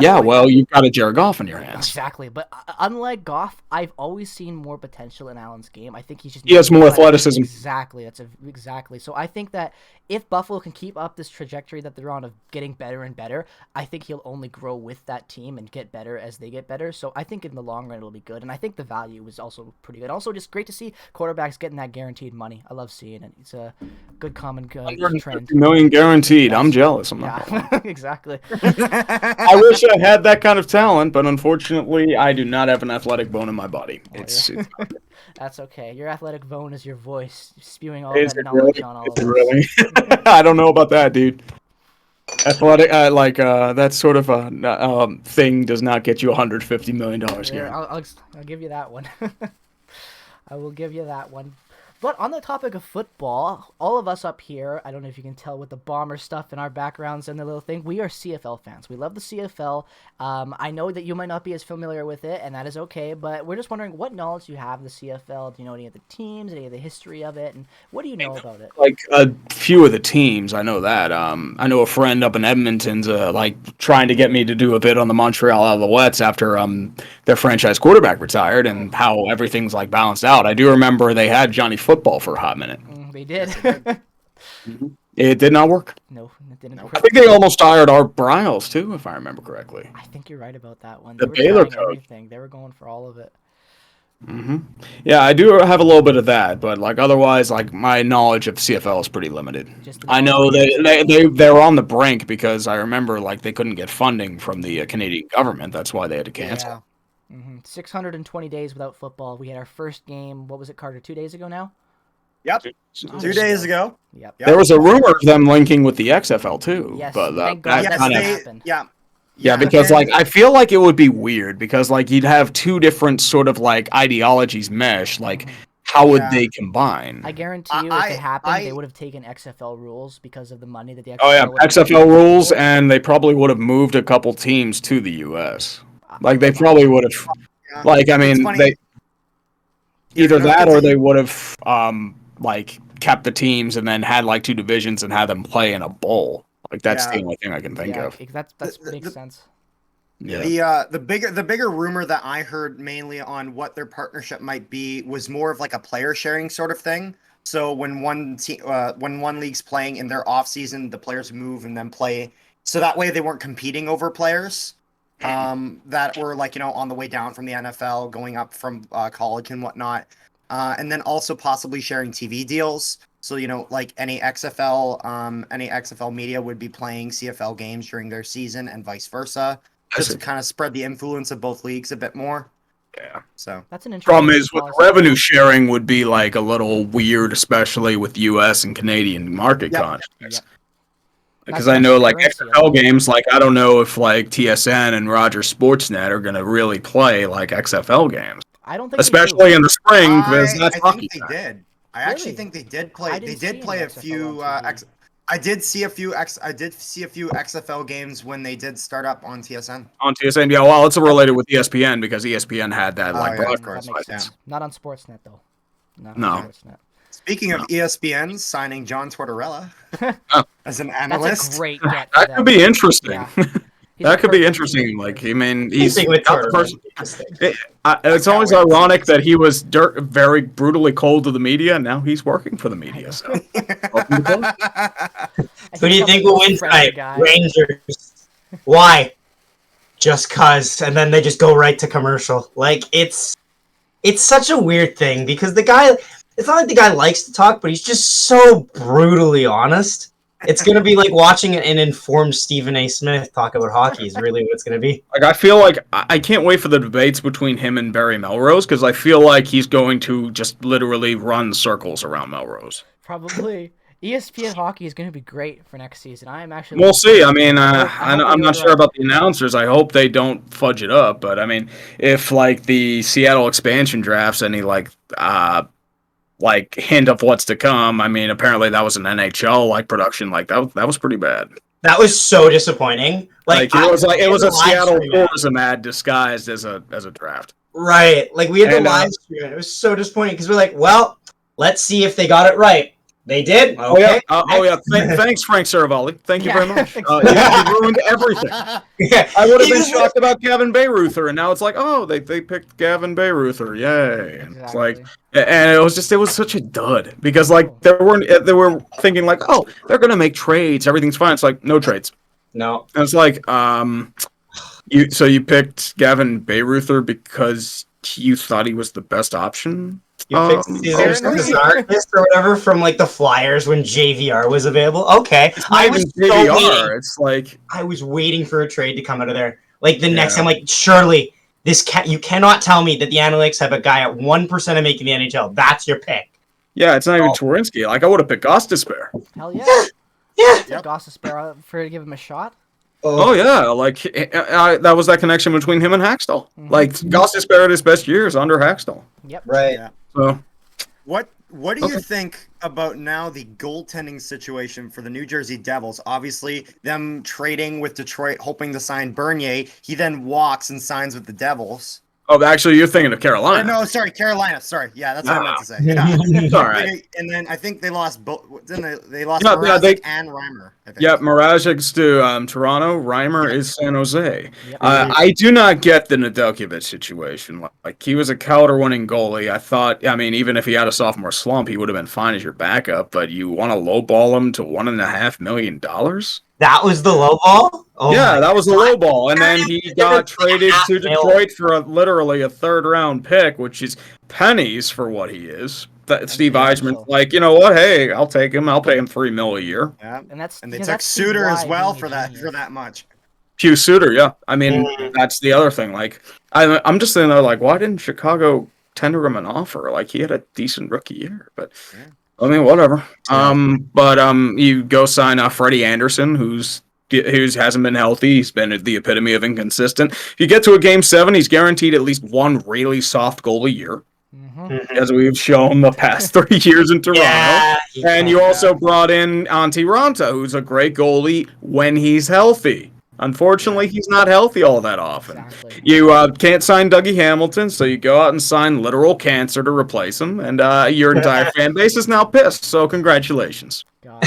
you've got a Jared Goff in your hands. Exactly, but unlike Goff, I've always seen more potential in Allen's game. I think he has more athleticism. Exactly, exactly. So I think that if Buffalo can keep up this trajectory that they're on of getting better and better, I think he'll only grow with that team and get better as they get better. So I think in the long run it'll be good, and I think the value is also pretty good. Also, just great to see quarterbacks getting that guaranteed money. I love seeing it. It's a good common trend. $150 million guaranteed. Yes. I'm jealous. I'm not. Yeah, exactly. I wish I had that kind of talent, but unfortunately, I do not have an athletic bone in my body. It's That's okay. Your athletic bone is your voice, spewing all Is that it knowledge really? on all Is of it us. really? I don't know about that, dude. Athletic, that sort of thing does not get you $150 million Yeah, here. I'll give you that one. I will give you that one. But on the topic of football, all of us up here, I don't know if you can tell with the Bomber stuff in our backgrounds and the little thing, we are CFL fans. We love the CFL. I know that you might not be as familiar with it, and that is okay, but we're just wondering what knowledge you have of the CFL. Do you know any of the teams, any of the history of it, and what do you know about it? Like a few of the teams, I know that. I know a friend up in Edmonton's trying to get me to do a bit on the Montreal Alouettes after their franchise quarterback retired, and how everything's like balanced out. I do remember they had Johnny Football for a hot minute. They did. It did not work. No, it didn't. I think they almost hired Art Briles too, if I remember correctly. I think you're right about that one. The They were Baylor trying coach. everything. They were going for all of it. Yeah, I do have a little bit of that, but otherwise, my knowledge of CFL is pretty limited. Just the I know they're on the brink because I remember they couldn't get funding from the Canadian government. That's why they had to cancel. Yeah. 620 days without football. We had our first game. What was it, Carter? 2 days ago now. Yep. 2 days ago. Yep. Yep. There was a rumor of them linking with the XFL too, Yes, but thank God that that kind of happened. yeah, because and- I feel like it would be weird because you'd have two different sort of ideologies mesh. How would they combine? I guarantee you, if it happened, they would have taken XFL rules because of the money that the XFL. Oh yeah, would have XFL rules, and they probably would have moved a couple teams to the U.S. They probably would have. Yeah. I mean, It's funny. they either No, that or continue. they would have kept the teams and then had two divisions and had them play in a bowl. That's the Yeah. only thing I can think of. That The- makes the- sense. Yeah. The bigger rumor that I heard mainly on what their partnership might be was more of a player sharing sort of thing. So when one league's playing in their off season, the players move and then play. So that way they weren't competing over players. that were like, on the way down from the NFL, going up from college and whatnot. And then also possibly sharing TV deals. So, like any XFL media would be playing CFL games during their season and vice versa. Just to kind of spread the influence of both leagues a bit more. Yeah. So that's an interesting problem is with policy. revenue sharing would be like a little weird, especially with U.S. and Canadian market contracts. Yep. Because That's I know like currency, XFL games, like I don't know if like TSN and Rogers Sportsnet are gonna really play like XFL games, I don't think especially in the spring because that's I hockey think time. they did. I actually Really? think they did I play. They didn't see did any play a XFL few. on TV. I did see a few XFL games when they did start up on TSN. On TSN, yeah, well, it's related with ESPN because ESPN had that like yeah, of That broadcast makes license. sense. Not on Sportsnet though. Not No. on Sportsnet. Speaking of ESPN signing John Tortorella as an That's analyst, a great get. For That them. could be interesting. Yeah. He's That a could be perfect interesting. team. Like, I mean, he's Speaking with not the Tortorella, person. interesting. It's always wait to see ironic this. that he was very brutally cold to the media, and now he's working for the media. So, welcome to club. Who do you think will win tonight? Rangers. Why? Just cause, and then they just go right to commercial. Like it's such a weird thing because the guy. It's not like the guy likes to talk, but he's just so brutally honest. It's gonna be like watching an informed Stephen A. Smith talk about hockey. Is really what it's gonna be. Like, I feel like I can't wait for the debates between him and Barry Melrose because I feel like he's going to just literally run circles around Melrose. Probably. ESPN hockey is going to be great for next season. I am actually. We'll see. I mean, I hope I'm they not do it sure right. about the announcers. I hope they don't fudge it up. But I mean, if like the Seattle expansion drafts any like hint of what's to come, I mean, apparently that was an NHL like production. Like that was pretty bad. That was so disappointing. Like it was a Seattle live stream tourism ad disguised as a draft. Right. Like we had And, the live stream. It was so disappointing because we're like, well, let's see if they got it right. They did. Okay. Oh yeah. Thanks, Frank Saravalli. Thank you very much. Yeah. You ruined everything. Yeah. I would have been shocked about Gavin Bayreuther, and now it's like, oh, they picked Gavin Bayreuther, yay! And it's like, and it was such a dud because like they were thinking like, oh, they're gonna make trades, everything's fine. It's like no trades. No. And it's like, you picked Gavin Bayreuther because you thought he was the best option. You picked Cesar or whatever from like the Flyers when JVR was available. Okay, I was JVR. It's like I was waiting for a trade to come out of there. Like the next, I'm like, surely you cannot tell me that the Analytics have a guy at 1% of making the NHL. That's your pick. Yeah, it's not even Turinsky. Like I would have picked Gostisbehere. Hell yeah. Yeah. Gostisbehere for to give him a shot. Oh yeah, like that was that connection between him and Haxtell. Like Gostisbehere at his best years under Haxtell. Yep. Right. Yeah. So What do you think about now the goaltending situation for the New Jersey Devils? Obviously, them trading with Detroit, hoping to sign Bernier. He then walks and signs with the Devils. Oh, actually, you're thinking of Carolina. No, sorry, Carolina. Sorry, yeah, that's what I meant to say. Yeah. It's all right. And then I think they lost both. Didn't they lost Yeah, Mrazek and Reimer. I think. Yeah, Mrazek's to Toronto. Reimer is San Jose. Yep. I do not get the Nedeljkovic situation. Like he was a Calder-winning goalie. I thought, I mean, even if he had a sophomore slump, he would have been fine as your backup. But you want to lowball him to $1.5 million? That was the low ball? Oh yeah, that was the low ball. And then he got traded to Detroit for literally a third-round pick, which is pennies for what he is. Steve Eisman's like, you know what? Hey, I'll take him. I'll pay him $3 million a year. Yeah, And they took Suter as well for that much. Hugh Suter, yeah. I mean, that's the other thing. Like, I'm just sitting there like, why didn't Chicago tender him an offer? Like, he had a decent rookie year, but I mean, whatever. You go sign Freddie Anderson, who hasn't been healthy. He's been the epitome of inconsistent. If you get to a game 7, he's guaranteed at least one really soft goal a year, as we've shown the past 3 years in Toronto. Yeah, and you also brought in Antti Ranta, who's a great goalie when he's healthy. Unfortunately, he's not healthy all that often. Exactly. You can't sign Dougie Hamilton, so you go out and sign literal cancer to replace him, and your entire fan base is now pissed. So congratulations. God.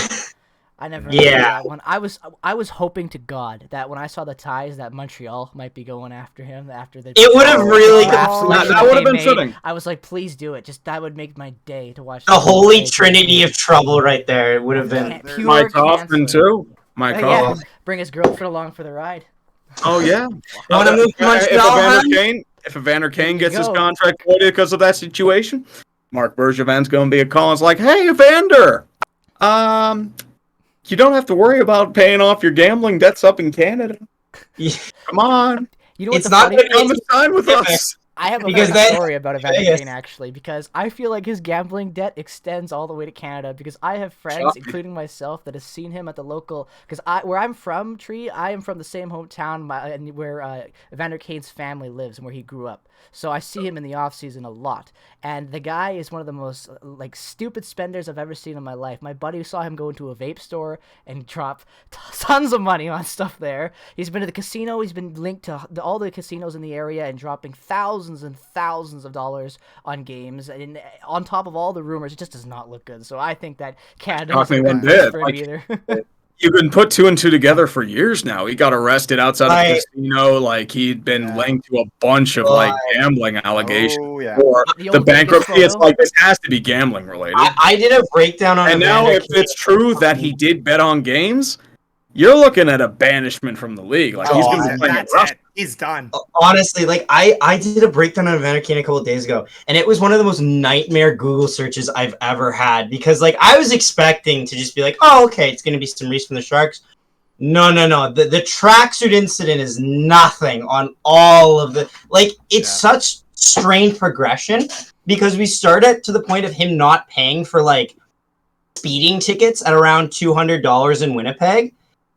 I never understood that one. I was hoping to God that when I saw the ties that Montreal might be going after him after the It would have really that would have been fitting. I was like, please do it. Just that would make my day to watch. the holy trinity of trouble right there. It would have been Pure Mike Hoffman cancer. too. Mike Hoffman. Bring his girlfriend along for the ride. Oh yeah. Want to move to Montreal, huh? If Evander Kane There you gets his go. contract voided because of that situation, Mark Bergevin's going to be calling. It's like, hey, Evander, you don't have to worry about paying off your gambling debts up in Canada. Yeah. Come on, You know what It's the not funny? gonna come and sign with us. I have a Because funny that- story about Evander Vegas. Kane actually, because I feel like his gambling debt extends all the way to Canada. Because I have friends, Shocking. including myself, that have seen him at the local. Because where I'm from, Tree, I am from the same hometown where Evander Kane's family lives and where he grew up. So I see him in the off season a lot, and the guy is one of the most like stupid spenders I've ever seen in my life. My buddy saw him go into a vape store and drop tons of money on stuff there. He's been to the casino. He's been linked to all the casinos in the area and dropping thousands and thousands of dollars on games. And on top of all the rumors, it just does not look good. So I think that Canada Shocked me isn't one good place bit. for him Like, either. You've been put two and two together for years now. He got arrested outside of the Right. casino. Like he'd been Yeah. linked to a bunch of like gambling allegations. Oh yeah. Or The the old bankruptcy. Vegas It's photo? like this has to be gambling related. I did a breakdown on And now, Evander if Kane. it's true that he did bet on games, you're looking at a banishment from the league. Like he's Oh, going to be playing in That's Russia. it. He's done. Honestly, like I did a breakdown on Evander Kane a couple of days ago, and it was one of the most nightmare Google searches I've ever had because like I was expecting to just be like, oh okay, it's gonna be some Reese from the Sharks. No. The tracksuit incident is nothing on all of the like. It's such strange progression because we started to the point of him not paying for like speeding tickets at around $200 in Winnipeg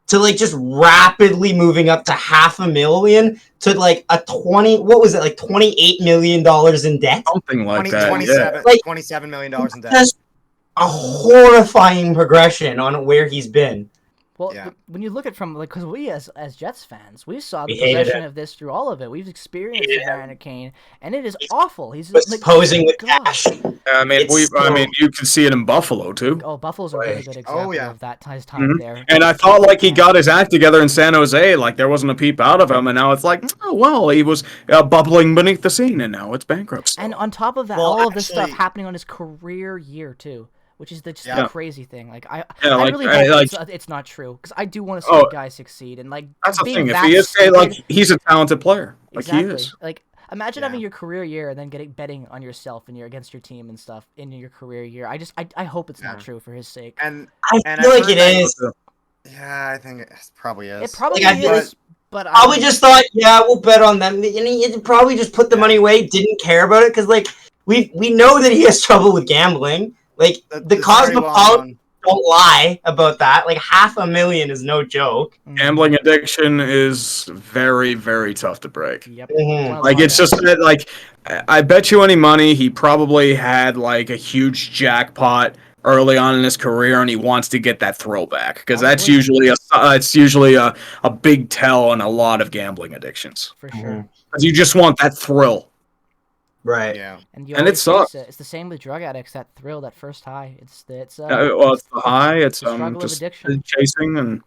to like just rapidly moving up to $500,000 to like $28 million in debt. Something like 20, that. 27, Like- $27 million in debt. Just a horrifying progression on where he's been. Well, Yeah. when you look at from like, because we as Jets fans, we saw the We hated progression it. of this through all of it. We've experienced Hated Evander Kane, and it is awful. He's Was like posing with God. cash. I mean, It's you can see it in Buffalo too. Oh, Buffalo's a really Right. good example yeah. of that his time Mhm. there. And I thought like he got his act together in San Jose, like there wasn't a peep out of him, and now it's like, oh well, he was bubbling beneath the scene, and now it's bankruptcy. And on top of that, Well, all of this stuff actually- happening on his career year too, which is just Yeah. the crazy thing. Like I like, really I- hope like- it's not true because I do want to see Oh, the guy succeed and like That's the being thing. If that he is, stupid- like, he's a talented player. Like exactly. he is. Like imagine Yeah. having your career year and then getting betting on yourself and you're against your team and stuff in your career year. I hope it's not Yeah. true for his sake. And I And feel I've like it heard that- is. yeah, I think it probably is. It probably Like, I feel is, but Probably just thought, yeah, we'll bet on them. And he probably just put the money away, didn't care about it, because like we know that he has trouble with gambling. Like the It's very well Cosmopolitan known. don't lie about that. Like $500,000 is no joke. Gambling addiction is very, very tough to break. Yep. Mhm. One of Like the it's just hardest. that, like I bet you any money he probably had like a huge jackpot early on in his career, and he wants to get that throwback because that's Probably. usually a big tell in a lot of gambling addictions. For sure. Because you just want that thrill. Right. Yeah. And, you And it always face sucks. It's the same with drug addicts. That thrill, that first high. It's Well, it's the high. It's the struggle of just addiction. chasing and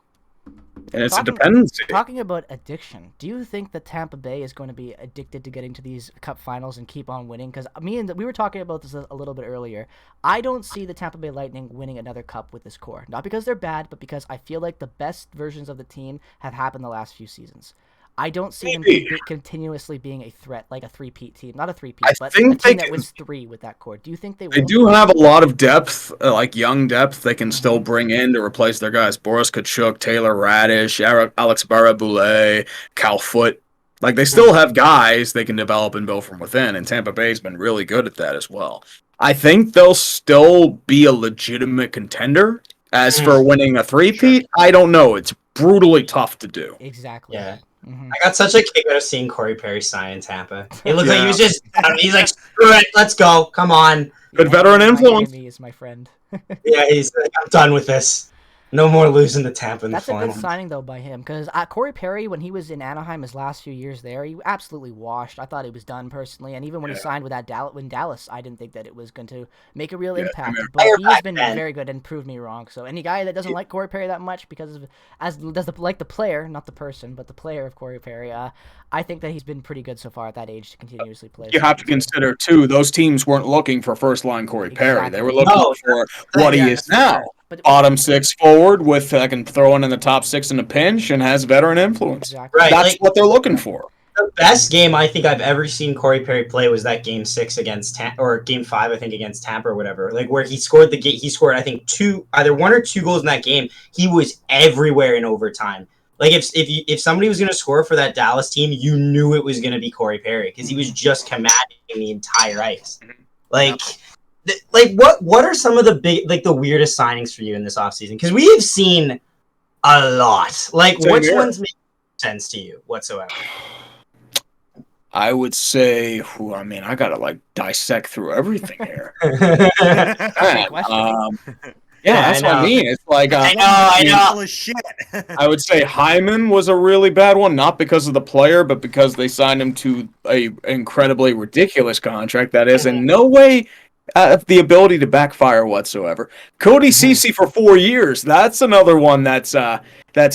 it's Talking- a dependency. Talking about addiction, do you think that Tampa Bay is going to be addicted to getting to these Cup finals and keep on winning? Because we were talking about this a little bit earlier. I don't see the Tampa Bay Lightning winning another Cup with this core. Not because they're bad, but because I feel like the best versions of the team have happened the last few seasons. I don't see them Maybe. continuously being a threat, like a three-peat team. Not a three-peat, I but think a team they that can- wins 3 with that core. Do you think they will? They do have a lot of depth, like young depth, they can still bring in to replace their guys. Boris Kachuk, Taylor Radish, Alex Baraboulet, Cal Foot. Like, they still have guys they can develop and build from within, and Tampa Bay's been really good at that as well. I think they'll still be a legitimate contender. As for winning a three-peat, I don't know. It's brutally tough to do. Exactly. Yeah. Mhm. I got such a kick out of seeing Corey Perry sign in Tampa. It looked like Yeah. he was just, he's like, screw it, let's go, come on. Good veteran influence. Miami is my friend. Yeah, he's like, I'm done with this. No more losing to Tampa in That's the a good final. signing though by him because Corey Perry, when he was in Anaheim his last few years there, he absolutely washed. I thought he was done personally, and even when he signed with Dallas, I didn't think that it was going to make a real impact. yeah. But Player he has back been then. very good and proved me wrong. So any guy that doesn't like Corey Perry that much because of like the player, not the person, but the player of Corey Perry, I think that he's been pretty good so far at that age to continuously play. You have to consider, too, those teams weren't looking for first-line Corey Perry. They were looking No. for what he Yeah, is that's for now. sure. But bottom six forward with I can throw in the top six in a pinch and has veteran influence. exactly. Right. That's like, what they're looking for. the best game I think I've ever seen Corey Perry play was that game 6 against or game 5 I think against Tampa or whatever. Like where he scored I think either 1 or 2 goals in that game. He was everywhere in overtime. Like if somebody was going to score for that Dallas team, you knew it was going to be Corey Perry because he was just commanding the entire ice. Like what are some of the big the weirdest signings for you in this offseason? Because we have seen a lot. Like which ones make sense to you whatsoever? I would say, I gotta dissect through everything here. Great question. That's what I mean. It's like I know. Shit. I would say Hyman was a really bad one, not because of the player, but because they signed him to a incredibly ridiculous contract that is in no way the ability to backfire whatsoever. Cody Ceci for 4 years. That's another one that's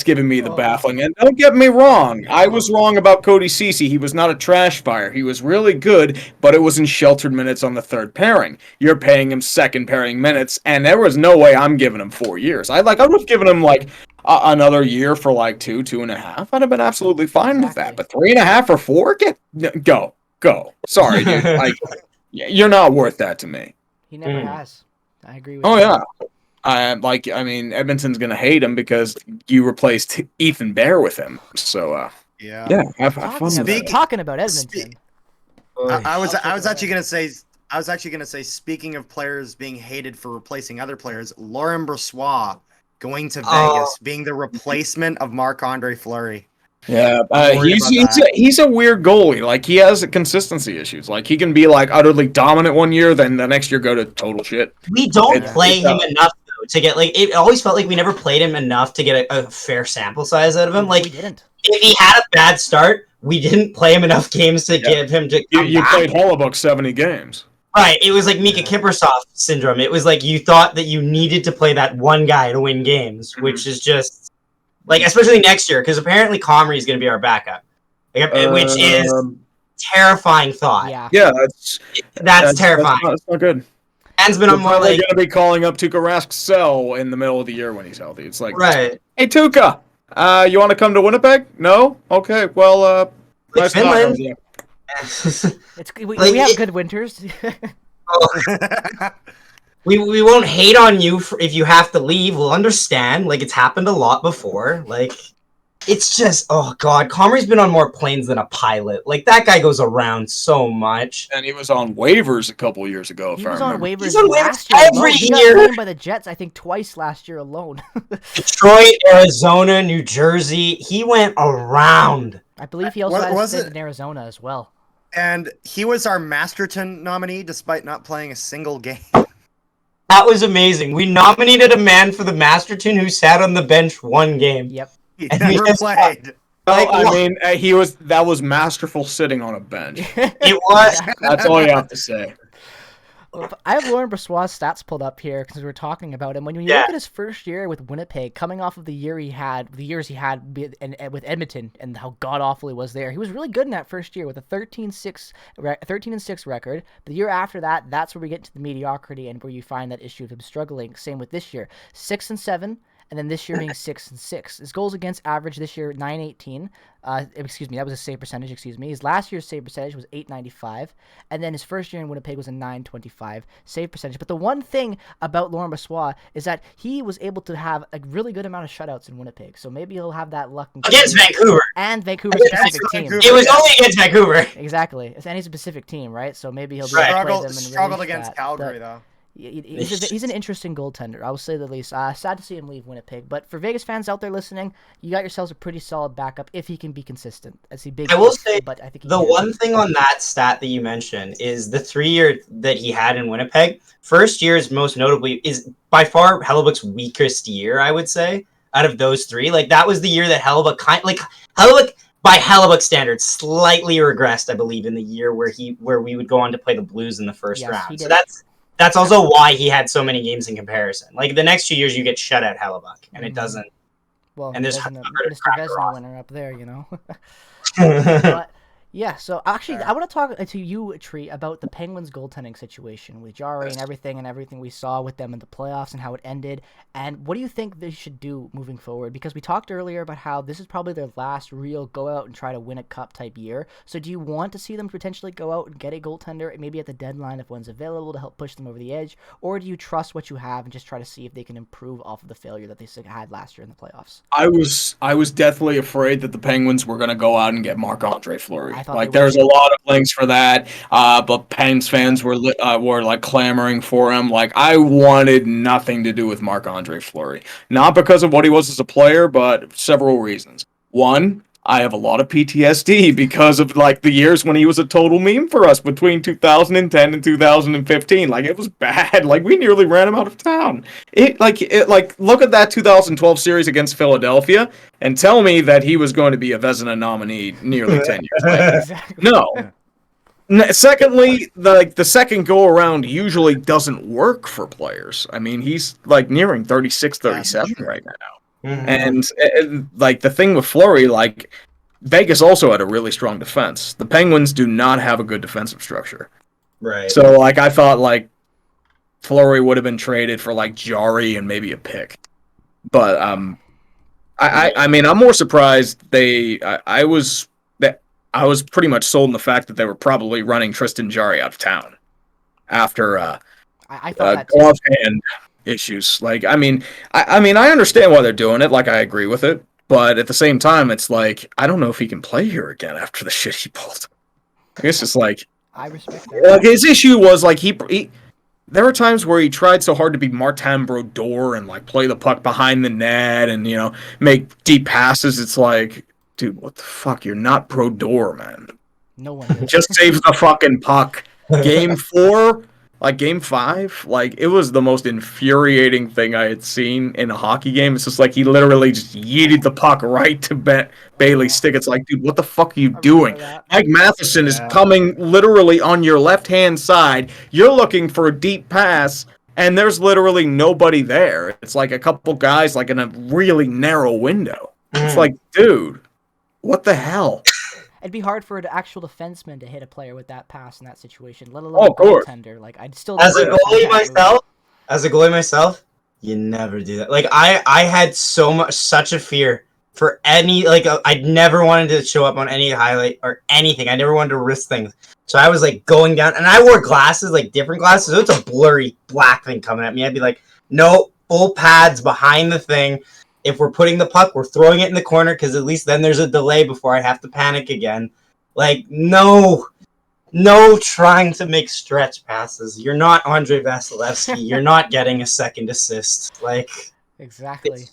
giving me the baffling. And don't get me wrong, I was wrong about Cody Ceci. He was not a trash fire. He was really good, but it was in sheltered minutes on the third pairing. You're paying him second pairing minutes, and there was no way I'm giving him 4 years. I would have given him another year for 2.5. I'd have been absolutely fine with that. But 3.5 or 4, go. Sorry, dude. You're not worth that to me. He never has. I agree with you. Yeah. Edmonton's going to hate him because you replaced Ethan Bear with him. So, have fun. Talking about Edmonton. I was actually going to say, speaking of players being hated for replacing other players, Laurent Brossoit going to Vegas, being the replacement of Marc-Andre Fleury. Yeah, he's a weird goalie. He has consistency issues. He can be utterly dominant one year, then the next year go to total shit. We don't play him enough though to get it always felt like we never played him enough to get a fair sample size out of him. We didn't. If he had a bad start, we didn't play him enough games to give him to. You played Hollabuk 70 games. Right, it was like Mika Kiprusoff syndrome. It was like you thought that you needed to play that one guy to win games, which is just. Especially next year, because apparently Comrie is going to be our backup, which is terrifying thought. Yeah, that's terrifying. That's not good. Dan's been on more going to be calling up Tuukka Rask's cell in the middle of the year when he's healthy. It's right. Hey Tuukka, you want to come to Winnipeg? No? Okay, well, nice Finland. We have good winters. We won't hate on you if you have to leave. We'll understand. It's happened a lot before. It's just, oh god, Comrie's been on more planes than a pilot. That guy goes around so much. And he was on waivers a couple years ago. He was on waivers He's on last waivers year. every He year. got claimed by the Jets, I think, twice last year alone. Detroit, Arizona, New Jersey. He went around. I believe he also had stint in Arizona as well. And he was our Masterton nominee despite not playing a single game. That was amazing. We nominated a man for the Masterton who sat on the bench one game. Yep. He never played. That was masterful sitting on a bench. It was. That's all you have to say. I have Laurent Brossoit's stats pulled up here because we were talking about him. When you look at his first year with Winnipeg, coming off of the years he had with Edmonton and how god awful he was there, he was really good in that first year with a 13-6 record. The year after that, that's where we get to the mediocrity and where you find that issue of him struggling. Same with this year, 6-7. And then this year being 6-6. His goals against average this year, .918. Excuse me, that was his save percentage, His last year's save percentage was .895. And then his first year in Winnipeg was a .925 save percentage. But the one thing about Laurent Brossoit is that he was able to have a really good amount of shutouts in Winnipeg. So maybe he'll have that luck. Against Vancouver. And Vancouver's a Pacific team. It was only against Vancouver. Exactly. And he's a Pacific team, right? So maybe he'll be able to play them and struggled against Calgary, though. He's an interesting goaltender, I will say the least. Sad to see him leave Winnipeg, but for Vegas fans out there listening, you got yourselves a pretty solid backup if he can be consistent. I will say, but I think the one thing on that stat that you mentioned is the 3 year that he had in Winnipeg. First year is most notably is by far Hellebuyck's weakest year, I would say, out of those three. That was the year that Hellebuyck Hellebuyck by Hellebuyck standards slightly regressed, I believe, in the year where we would go on to play the Blues in the first round. So that's also why he had so many games in comparison. The next 2 years, you get shut out Hellebuyck, and it doesn't. Well, and there's Mr. Vezina winner up there, But Yeah, so actually, I want to talk to you, Tree, about the Penguins' goaltending situation with Jari and everything we saw with them in the playoffs and how it ended. And what do you think they should do moving forward? Because we talked earlier about how this is probably their last real go out and try to win a cup type year. So do you want to see them potentially go out and get a goaltender, maybe at the deadline if one's available to help push them over the edge? Or do you trust what you have and just try to see if they can improve off of the failure that they had last year in the playoffs? I was deathly afraid that the Penguins were going to go out and get Marc-Andre Fleury. Like there's a lot of links for that, but Pens fans were like clamoring for him. Like I wanted nothing to do with Marc-Andre Fleury, not because of what he was as a player, but several reasons. One, I have a lot of PTSD because of like the years when he was a total meme for us between 2010 and 2015. Like it was bad. Like we nearly ran him out of town. Look at that 2012 series against Philadelphia and tell me that he was going to be a Vezina nominee nearly 10 years later. Exactly. No. Secondly, the second go around usually doesn't work for players. I mean, he's like nearing 36, 37 right now. Mm-hmm. And like the thing with Fleury, like Vegas also had a really strong defense. The Penguins do not have a good defensive structure. Right. So like I thought like Fleury would have been traded for like Jari and maybe a pick. But I mean I'm more surprised I was pretty much sold on the fact that they were probably running Tristan Jari out of town after I thought that glove hand issues. Like, I mean, I understand why they're doing it. Like, I agree with it, but at the same time, it's like I don't know if he can play here again after the shit he pulled. It's just like I respect that. Like his issue was like he there were times where he tried so hard to be Martin Brodeur and like play the puck behind the net and make deep passes. It's like, dude, what the fuck? You're not Brodeur, man. No one is. Just save the fucking puck. Game 4. Like, Game 5, like, it was the most infuriating thing I had seen in a hockey game. It's just like he literally just yeeted the puck right to Bailey's stick. It's like, dude, what the fuck are you doing? Mike Matheson is coming literally on your left-hand side. You're looking for a deep pass, and there's literally nobody there. It's like a couple guys, like, in a really narrow window. It's like, dude, what the hell? It'd be hard for an actual defenseman to hit a player with that pass in that situation, let alone a goaltender. Like I'd still. As a goalie myself, you never do that. Like I had such a fear for any I'd never wanted to show up on any highlight or anything. I never wanted to risk things. So I was like going down, and I wore glasses, like different glasses. So it's a blurry black thing coming at me. I'd be like, no, full pads behind the thing. If we're putting the puck, we're throwing it in the corner because at least then there's a delay before I have to panic again. Like, no trying to make stretch passes. You're not Andre Vasilevsky. You're not getting a second assist. Like, exactly.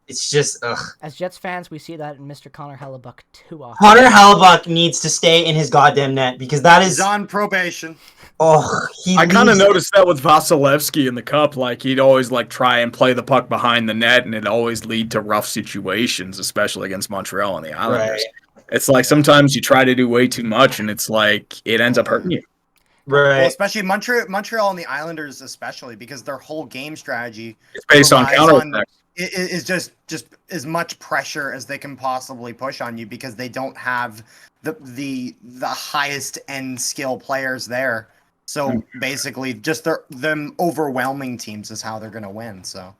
It's just ugh. As Jets fans, we see that in Mr. Connor Hellebuck too often. Connor Hellebuck needs to stay in his goddamn net because that is he's on probation. Oh, I kind of noticed that with Vasilevsky in the cup. Like he'd always like try and play the puck behind the net, and it'd always lead to rough situations, especially against Montreal and the Islanders. Right. It's like sometimes you try to do way too much, and it's like it ends up hurting you. Right. Well, especially Montreal and the Islanders, especially because their whole game strategy is based on counterattacks. Is just as much pressure as they can possibly push on you because they don't have the highest end skill players there. So basically, just them overwhelming teams is how they're going to win. So,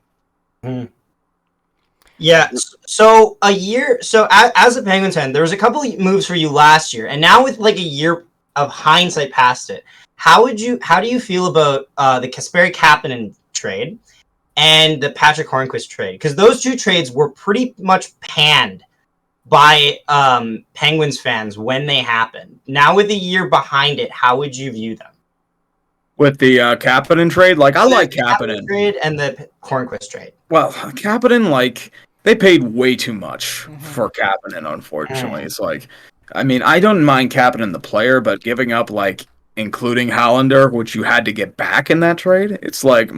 yeah. So as a Penguins fan, there was a couple of moves for you last year, and now with like a year of hindsight past it, how do you feel about the Kasperi Kapanen trade and the Patrick Hornqvist trade? Because those two trades were pretty much panned by Penguins fans when they happened. Now with a year behind it, how would you view them? With the Kapanen trade, like I like Kapanen trade and the Hornqvist trade. Well, Kapanen, like they paid way too much for Kapanen. Unfortunately, it's like, I mean, I don't mind Kapanen the player, but giving up like including Hollander, which you had to get back in that trade, it's like,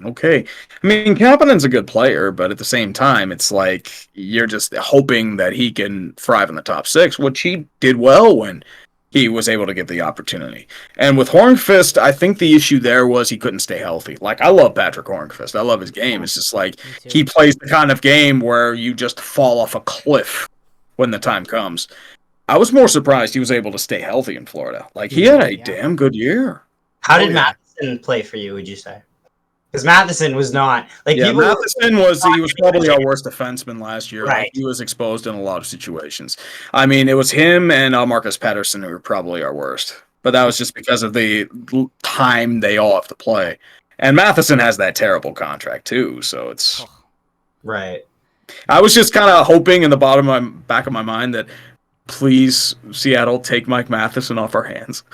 okay. I mean, Kapanen's a good player, but at the same time, it's like you're just hoping that he can thrive in the top 6, which he did well when he was able to get the opportunity. And with Hornqvist, I think the issue there was he couldn't stay healthy. Like, I love Patrick Hornqvist. I love his game. It's just like he plays the kind of game where you just fall off a cliff when the time comes. I was more surprised he was able to stay healthy in Florida. Like, he had a damn good year. How did Matheson play for you, would you say? Because Matheson was not like Matheson he was probably our worst defenseman last year. Right. Like, he was exposed in a lot of situations. I mean, it was him and Marcus Pettersson who were probably our worst. But that was just because of the time they all have to play. And Matheson has that terrible contract too, so it's right. I was just kind of hoping in the back of my mind that please Seattle take Mike Matheson off our hands.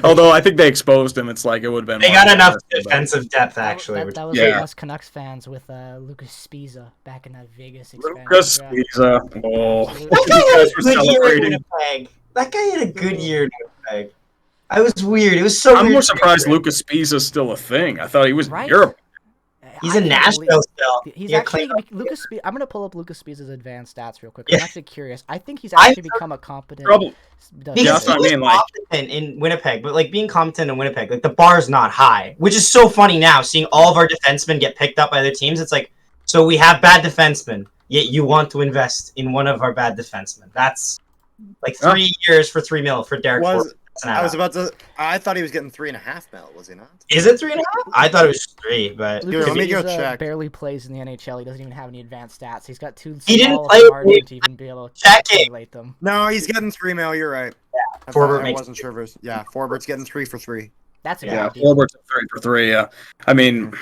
Although I think they exposed him, it's like it would have been. They got enough defensive depth, actually. That was us Canucks fans with Lucas Spiza back in that Vegas expansion. Lucas Spiza. Oh, that guy had a good year in Winnipeg. That guy had a good year in Winnipeg. I was weird. It was so. I'm more surprised Lucas Spiza is still a thing. I thought he was in Europe. He's in Nashville still. He's actually Lucas. I'm gonna pull up Lucas Spiza's advanced stats real quick. I'm actually curious. I think he's actually become a competent. Because he was competent in Winnipeg, but like being competent in Winnipeg, like the bar's not high, which is so funny now. Seeing all of our defensemen get picked up by other teams, it's like, so we have bad defensemen, yet you want to invest in one of our bad defensemen. That's like 3 years for $3 million for Derek Ford. I thought he was getting $3.5 million. Was he not? Is it 3.5? I thought it was 3, but let me go check. Barely plays in the NHL. He doesn't even have any advanced stats. He's got too. He didn't play to even be able to calculate them. No, he's getting $3 million. You're right. Yeah, I wasn't sure if it was. Yeah, Forbert's getting 3 for 3. That's a good deal. Forbert's 3 for 3. Yeah, I mean,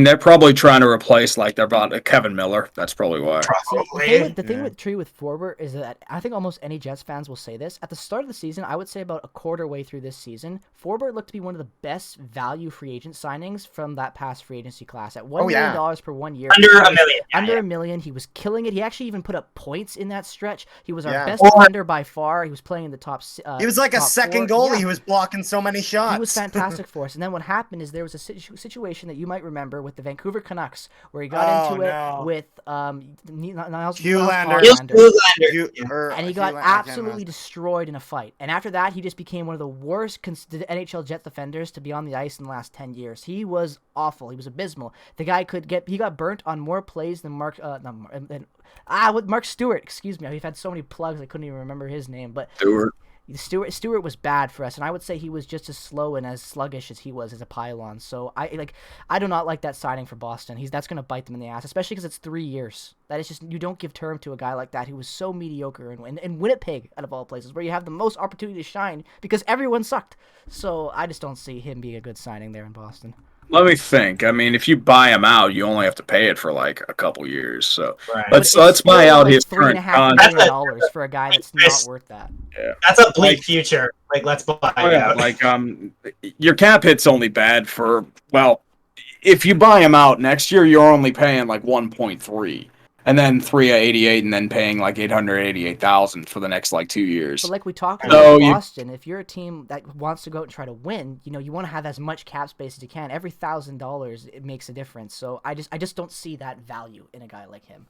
they're probably trying to replace like they're about Kevin Miller. That's probably why. The thing with Tree with Forbert is that I think almost any Jets fans will say this. At the start of the season, I would say about a quarter way through this season, Forbert looked to be one of the best value free agent signings from that past free agency class. At $1 million per 1 year. Under $1 million. Under $1 million. He was killing it. He actually even put up points in that stretch. He was our best defender by far. He was playing in the top. He was like a second goalie. Yeah. He was blocking so many shots. He was fantastic for us. And then what happened is there was a situation that you might remember with the Vancouver Canucks, where he got into it with Niles Hughlander, and he got absolutely destroyed in a fight. And after that, he just became one of the worst NHL Jet defenders to be on the ice in the last 10 years. He was awful. He was abysmal. The guy he got burnt on more plays than Mark Stewart. Excuse me. We've had so many plugs I couldn't even remember his name, but Stewart was bad for us, and I would say he was just as slow and as sluggish as he was as a pylon. So I do not like that signing for Boston. That's going to bite them in the ass, especially because it's 3 years. That is just, you don't give term to a guy like that who was so mediocre in Winnipeg, out of all places, where you have the most opportunity to shine because everyone sucked. So I just don't see him being a good signing there in Boston. Let me think. I mean, if you buy him out, you only have to pay it for like a couple years. So let's buy out his current contract. $3.5 million for a guy that's not worth that. Yeah, that's a bleak future. Like, let's buy out. Like, your cap hit's only bad for if you buy him out next year, you're only paying like 1.3. And then 388, and then paying like $888,000 for the next like 2 years. But like we talked about Boston, if you're a team that wants to go out and try to win, you want to have as much cap space as you can. Every $1,000 it makes a difference. So I just don't see that value in a guy like him.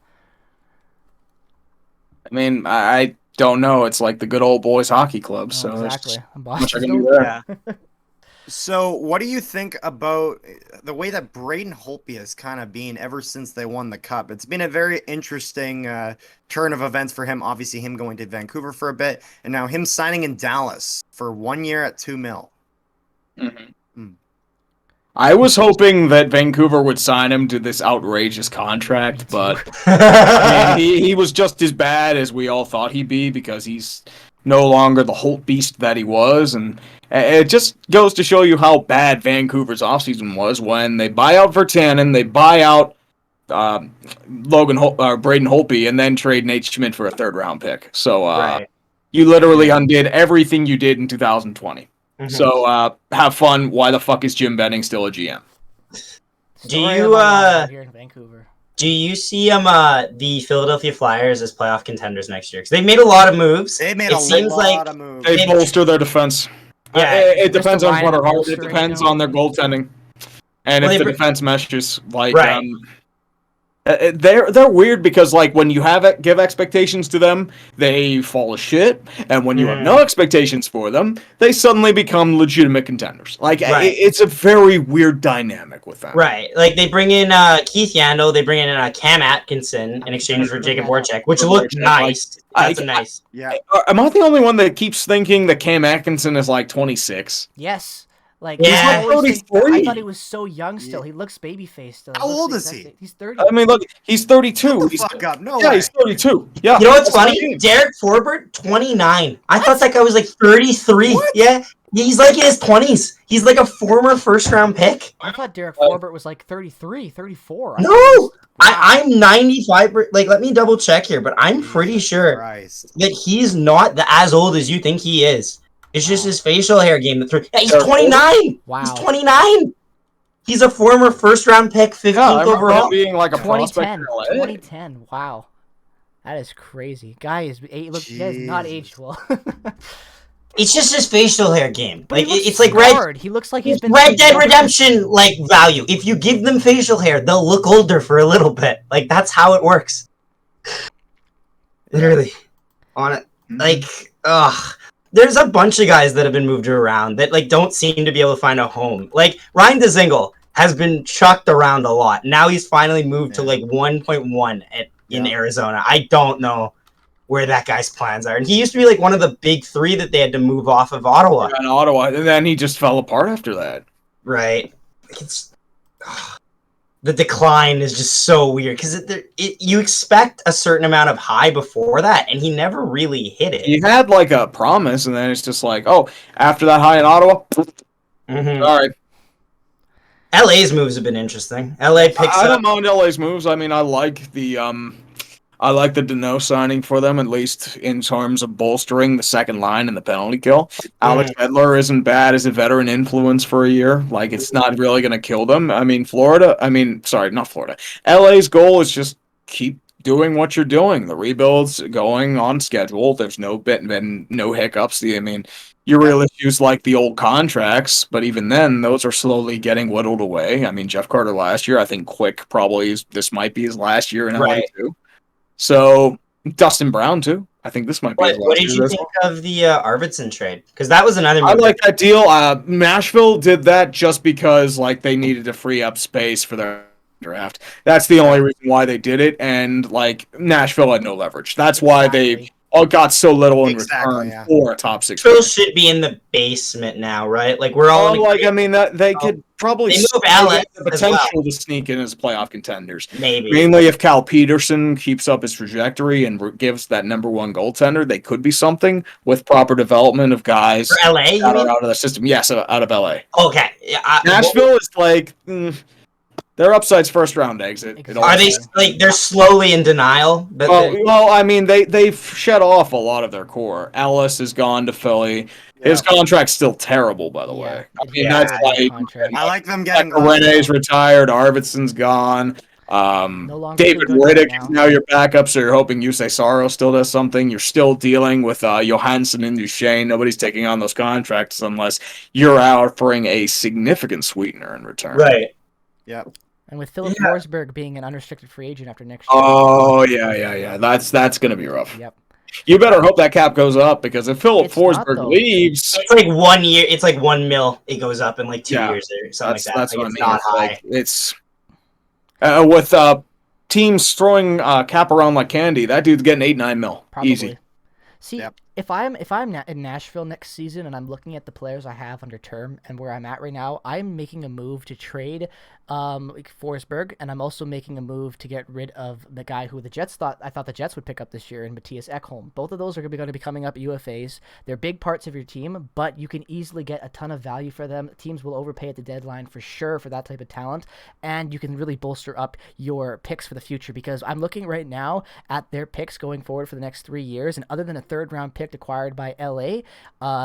I mean, I don't know. It's like the good old boys hockey club. So exactly. So, what do you think about the way that Braden Holtby has kind of been ever since they won the Cup? It's been a very interesting turn of events for him. Obviously, him going to Vancouver for a bit, and now him signing in Dallas for 1 year at $2 million. Mm-hmm. I was hoping that Vancouver would sign him to this outrageous contract, but I mean, he was just as bad as we all thought he'd be because he's no longer the Holt beast that he was, and it just goes to show you how bad Vancouver's offseason was when they buy out Virtanen, they buy out Braden Holtby, and then trade Nate Schmidt for a third-round pick. So you literally undid everything you did in 2020. Mm-hmm. So have fun. Why the fuck is Jim Benning still a GM? Here in Vancouver. Do you see the Philadelphia Flyers as playoff contenders next year? Because they've made a lot of moves. They made a lot of moves. They bolster their defense. Yeah, it depends on what it depends on their goaltending, and if the defense meshes. They're weird because like when you give expectations to them, they fall to shit, and when you have no expectations for them, they suddenly become legitimate contenders. Like it's a very weird dynamic with them. Right, like they bring in Keith Yandel, they bring in Cam Atkinson in exchange for Jacob Voracek, which looked nice. That's nice. Yeah. Am I the only one that keeps thinking that Cam Atkinson is like 26? Yes. Like, Yeah. I thought he was so young still. He looks baby-faced still. How old is he? He's 30. I mean, look, he's 32. Shut the He's, fuck up. No yeah, way. he's 32. Yeah. You know what's funny? Derek Forbert, 29. I thought that guy was like 33. What? Yeah, he's like in his 20s. He's like a former first-round pick. I thought Derek Forbert was like 33, 34. No, I'm 95. Like, let me double check here, but I'm pretty sure Christ. that he's not as old as you think he is. It's just his facial hair game that threw. Yeah, he's 29. Wow. He's 29. He's a former first-round pick, 15th I remember overall. him being like a prospect 2010. in LA. 2010. Wow. That is crazy. Guy is not aged well. It's just his facial hair game. But Like he looks it's like scarred. He looks like he's been Red Dead Redemption like value. If you give them facial hair, they'll look older for a little bit. Like that's how it works. Literally. On it. Like, there's a bunch of guys that have been moved around that like don't seem to be able to find a home. Like Ryan DeZingle has been chucked around a lot. Now he's finally moved to like 1.1 in Arizona. I don't know where that guy's plans are. And he used to be like one of the big three that they had to move off of Ottawa. Yeah, in Ottawa, and then he just fell apart after that. Right. It's the decline is just so weird because you expect a certain amount of high before that, and he never really hit it. He had like a promise, and then it's just like, oh, after that high in Ottawa, all right. LA's moves have been interesting. LA picks I up. don't mind LA's moves. I mean, I like the Deneau signing for them, at least in terms of bolstering the second line and the penalty kill. Alex Edler isn't bad as a veteran influence for a year. Like, it's not really going to kill them. I mean, not Florida. LA's goal is just keep doing what you're doing. The rebuild's going on schedule. There's no hiccups. I mean, your real issues like the old contracts, but even then, those are slowly getting whittled away. I mean, Jeff Carter last year, I think Quick this might be his last year in LA too. So Dustin Brown too. I think this might be. What did you think of the Arvidsson trade? Because that was another. I like that deal. Nashville did that just because like they needed to free up space for their draft. That's the only reason why they did it. And like Nashville had no leverage. That's why they all got so little in return for a top six. Nashville should be in the basement now, right? Like we're all I mean that they could probably move Allen the potential to sneak in as playoff contenders. Maybe mainly if Cal Peterson keeps up his trajectory and gives that number one goaltender, they could be something with proper development of guys for LA that are out of the system. Yes, out of LA. Okay, Nashville is like. Their upside's first round exit. Are they like they're slowly in denial? Well, I mean they've shed off a lot of their core. Ellis has gone to Philly. His contract's still terrible, by the way. I mean that's like I like them getting. Rene's retired. Arvidsson's gone. David Riddick is now your backup, so you're hoping Yusei Saro still does something. You're still dealing with Johansson and Duchesne. Nobody's taking on those contracts unless you're offering a significant sweetener in return. Right. Yeah. And with Philip Forsberg being an unrestricted free agent after next year. Oh, yeah. That's going to be rough. Yep. You better hope that cap goes up because if Philip Forsberg leaves... It's like 1 year. It's like $1 million. It goes up in like 2 years or something like that. That's like what it's I mean. not high. Like, it's... with teams throwing cap around like candy, that dude's getting $8-9 million. Probably. Easy. See, if I'm in Nashville next season and I'm looking at the players I have under term and where I'm at right now, I'm making a move to trade Forsberg, and I'm also making a move to get rid of the guy who I thought the Jets would pick up this year in Matthias Ekholm. Both of those are going to be coming up UFAs. They're big parts of your team, but you can easily get a ton of value for them. Teams will overpay at the deadline for sure for that type of talent, and you can really bolster up your picks for the future because I'm looking right now at their picks going forward for the next 3 years, and other than a third-round pick picked acquired by LA,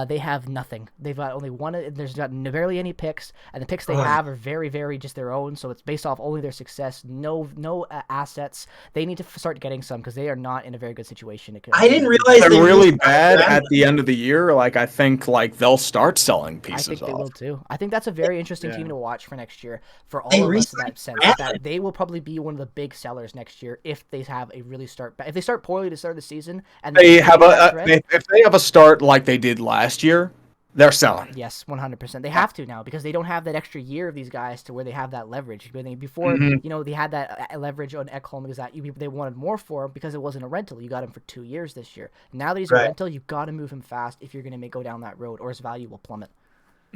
they have nothing. They've got only one. There's got barely any picks, and the picks they have are very, very just their own. So it's based off only their success. No assets. They need to start getting some because they are not in a very good situation. I didn't realize They're they really bad at the end of the year. Like I think like they'll start selling pieces I think they off. will too. I think that's a very interesting team to watch for next year for all They of us in that re-signed sense. That they will probably be one of the big sellers next year if they have a really if they start poorly to start the season and They have if they have a start like they did last year, they're selling. Yes, 100%. They have to now because they don't have that extra year of these guys to where they have that leverage. Before, they had that leverage on Ekholm because they wanted more for him because it wasn't a rental. You got him for 2 years this year. Now that he's a rental, you got to move him fast if you're going to go down that road, or his value will plummet.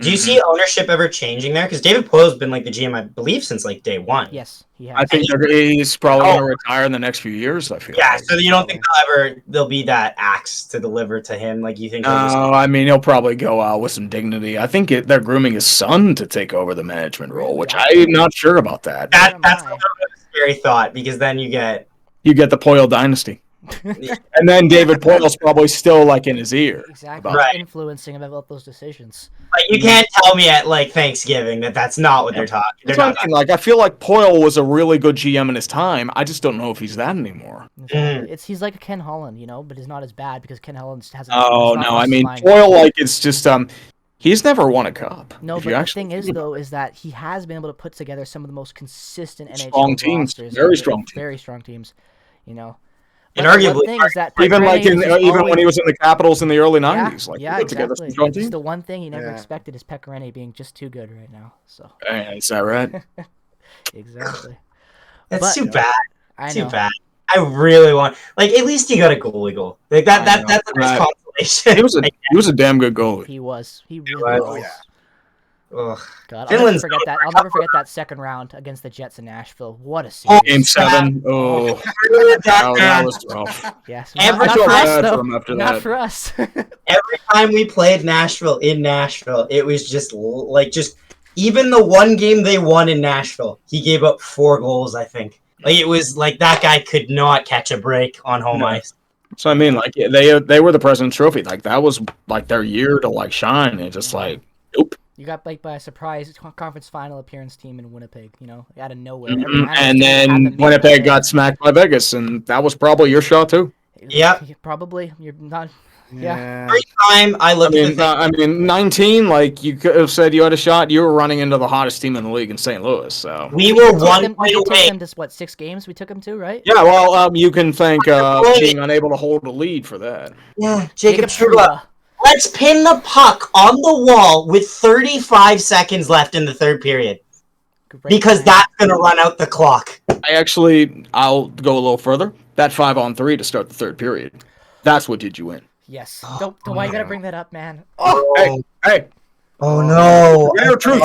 Do you see ownership ever changing there? Because David Poyle's been like the GM, I believe, since like day one. Yes, he has. I think he's probably going to retire in the next few years. I feel. Yeah, so you don't think there'll be that axe to deliver to him? Like you think? No, I mean he'll probably go out with some dignity. I think they're grooming his son to take over the management role, which I'm not sure about that. That's a little bit of a scary thought because then you get the Poyle dynasty. And then David Poyle's probably still like in his ear. Exactly. Influencing about those decisions. Like you can't tell me at like Thanksgiving that's not what they're talking. They're not. I mean. Like I feel like Poyle was a really good GM in his time. I just don't know if he's that anymore. He's like a Ken Holland, but he's not as bad because Ken Holland has. Oh no, I mean Poyle, like it's just he's never won a cup. No, but the thing is though is that he has been able to put together some of the most consistent NHL strong teams, very strong teams. And arguably, thing is that even when he was in the Capitals in the early '90s, exactly. Strong teams. The one thing he never expected is Pecorine being just too good right now. So is that right? Exactly. That's too bad. Too bad. I really want at least he got a goalie goal. Like that's a nice consolation. He was a damn good goalie. He was. He really was. Yeah. Ugh. God, I'll never forget that. I'll never forget that second round against the Jets in Nashville. What a series! Game 7. Oh, that was rough. Yes, not for us. Every time we played Nashville in Nashville, it was just even the one game they won in Nashville, he gave up 4 goals. I think it was like that guy could not catch a break on home ice. So I mean, they were the President's Trophy. Like that was like their year to shine. And just nope. You got by a surprise conference final appearance team in Winnipeg, out of nowhere. And then Winnipeg got smacked by Vegas, and that was probably your shot too. Yeah, probably. You're not. Yeah. Every time I look at 19, like you could have said you had a shot. You were running into the hottest team in the league in St. Louis. So we were one point away. We took them to 6 games? We took them to, right? Yeah. Well, you can thank being unable to hold a lead for that. Yeah, Jacob Trouba. Let's pin the puck on the wall with 35 seconds left in the third period. Because that's going to run out the clock. I'll go a little further. That 5-on-3 to start the third period. That's what did you win. Yes. Don't why you got to bring that up, man? Hey. Oh, no. Truth.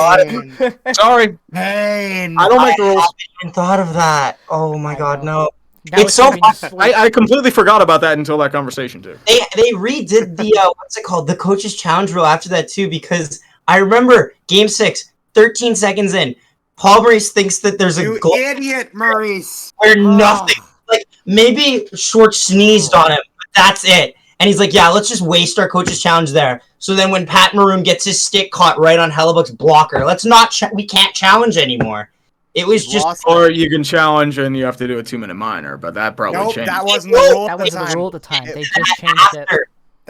Sorry. Pain. I don't make the rules. I haven't even thought of that. Oh, my God, no. It's so I completely forgot about that until that conversation too. They redid the what's it called, the coach's challenge rule after that too, because I remember Game 6, 13 seconds in, Paul Maurice thinks that there's a goal. Idiot, Maurice. Where nothing, maybe Schwartz sneezed on him, but that's it. And he's like, yeah, let's just waste our coach's challenge there. So then when Pat Maroon gets his stick caught right on Hellebuck's blocker, we can't challenge anymore. It was just, or you can challenge and you have to do a 2-minute minor, but that probably changed. That wasn't the rule. That wasn't the rule at the time. They just changed it.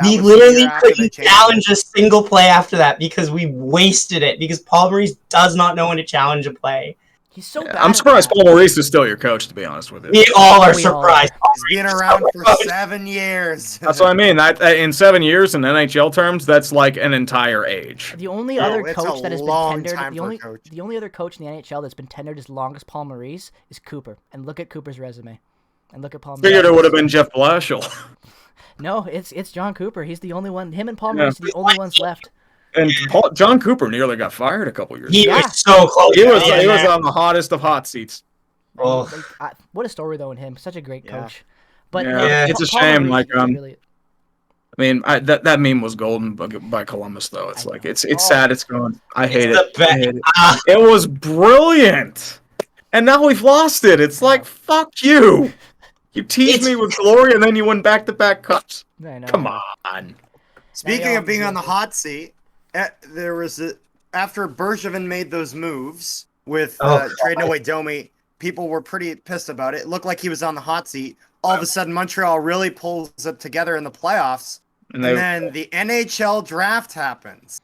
We literally couldn't challenge a single play after that because we wasted it because Paul Maurice does not know when to challenge a play. He's so bad. I'm surprised Paul Maurice is still your coach, to be honest with you. We all are surprised. He's been around for 7 years. That's what I mean. In 7 years in NHL terms, that's like an entire age. The only other coach that has been tendered, the only other coach in the NHL that's been tendered as long as Paul Maurice is Cooper. And look at Cooper's resume. And look at Paul Maurice. Figured it would have been Jeff Blashill. No, it's John Cooper. He's the only one. Him and Paul Maurice are the only ones left. And John Cooper nearly got fired a couple years ago. He was so close. He was on the hottest of hot seats. Oh. What a story, though, in him. Such a great coach. But it's a shame. Really... I mean, that meme was golden by Columbus, though. It's it's sad it's gone. I hate it. It was brilliant. And now we've lost it. It's like, fuck you. You teased me with glory, and then you win back-to-back cups. I know. Come on. Speaking of being on the hot seat, there was after Bergevin made those moves with trading away Domi, people were pretty pissed about it. It looked like he was on the hot seat. All of a sudden, Montreal really pulls it together in the playoffs, and then the NHL draft happens.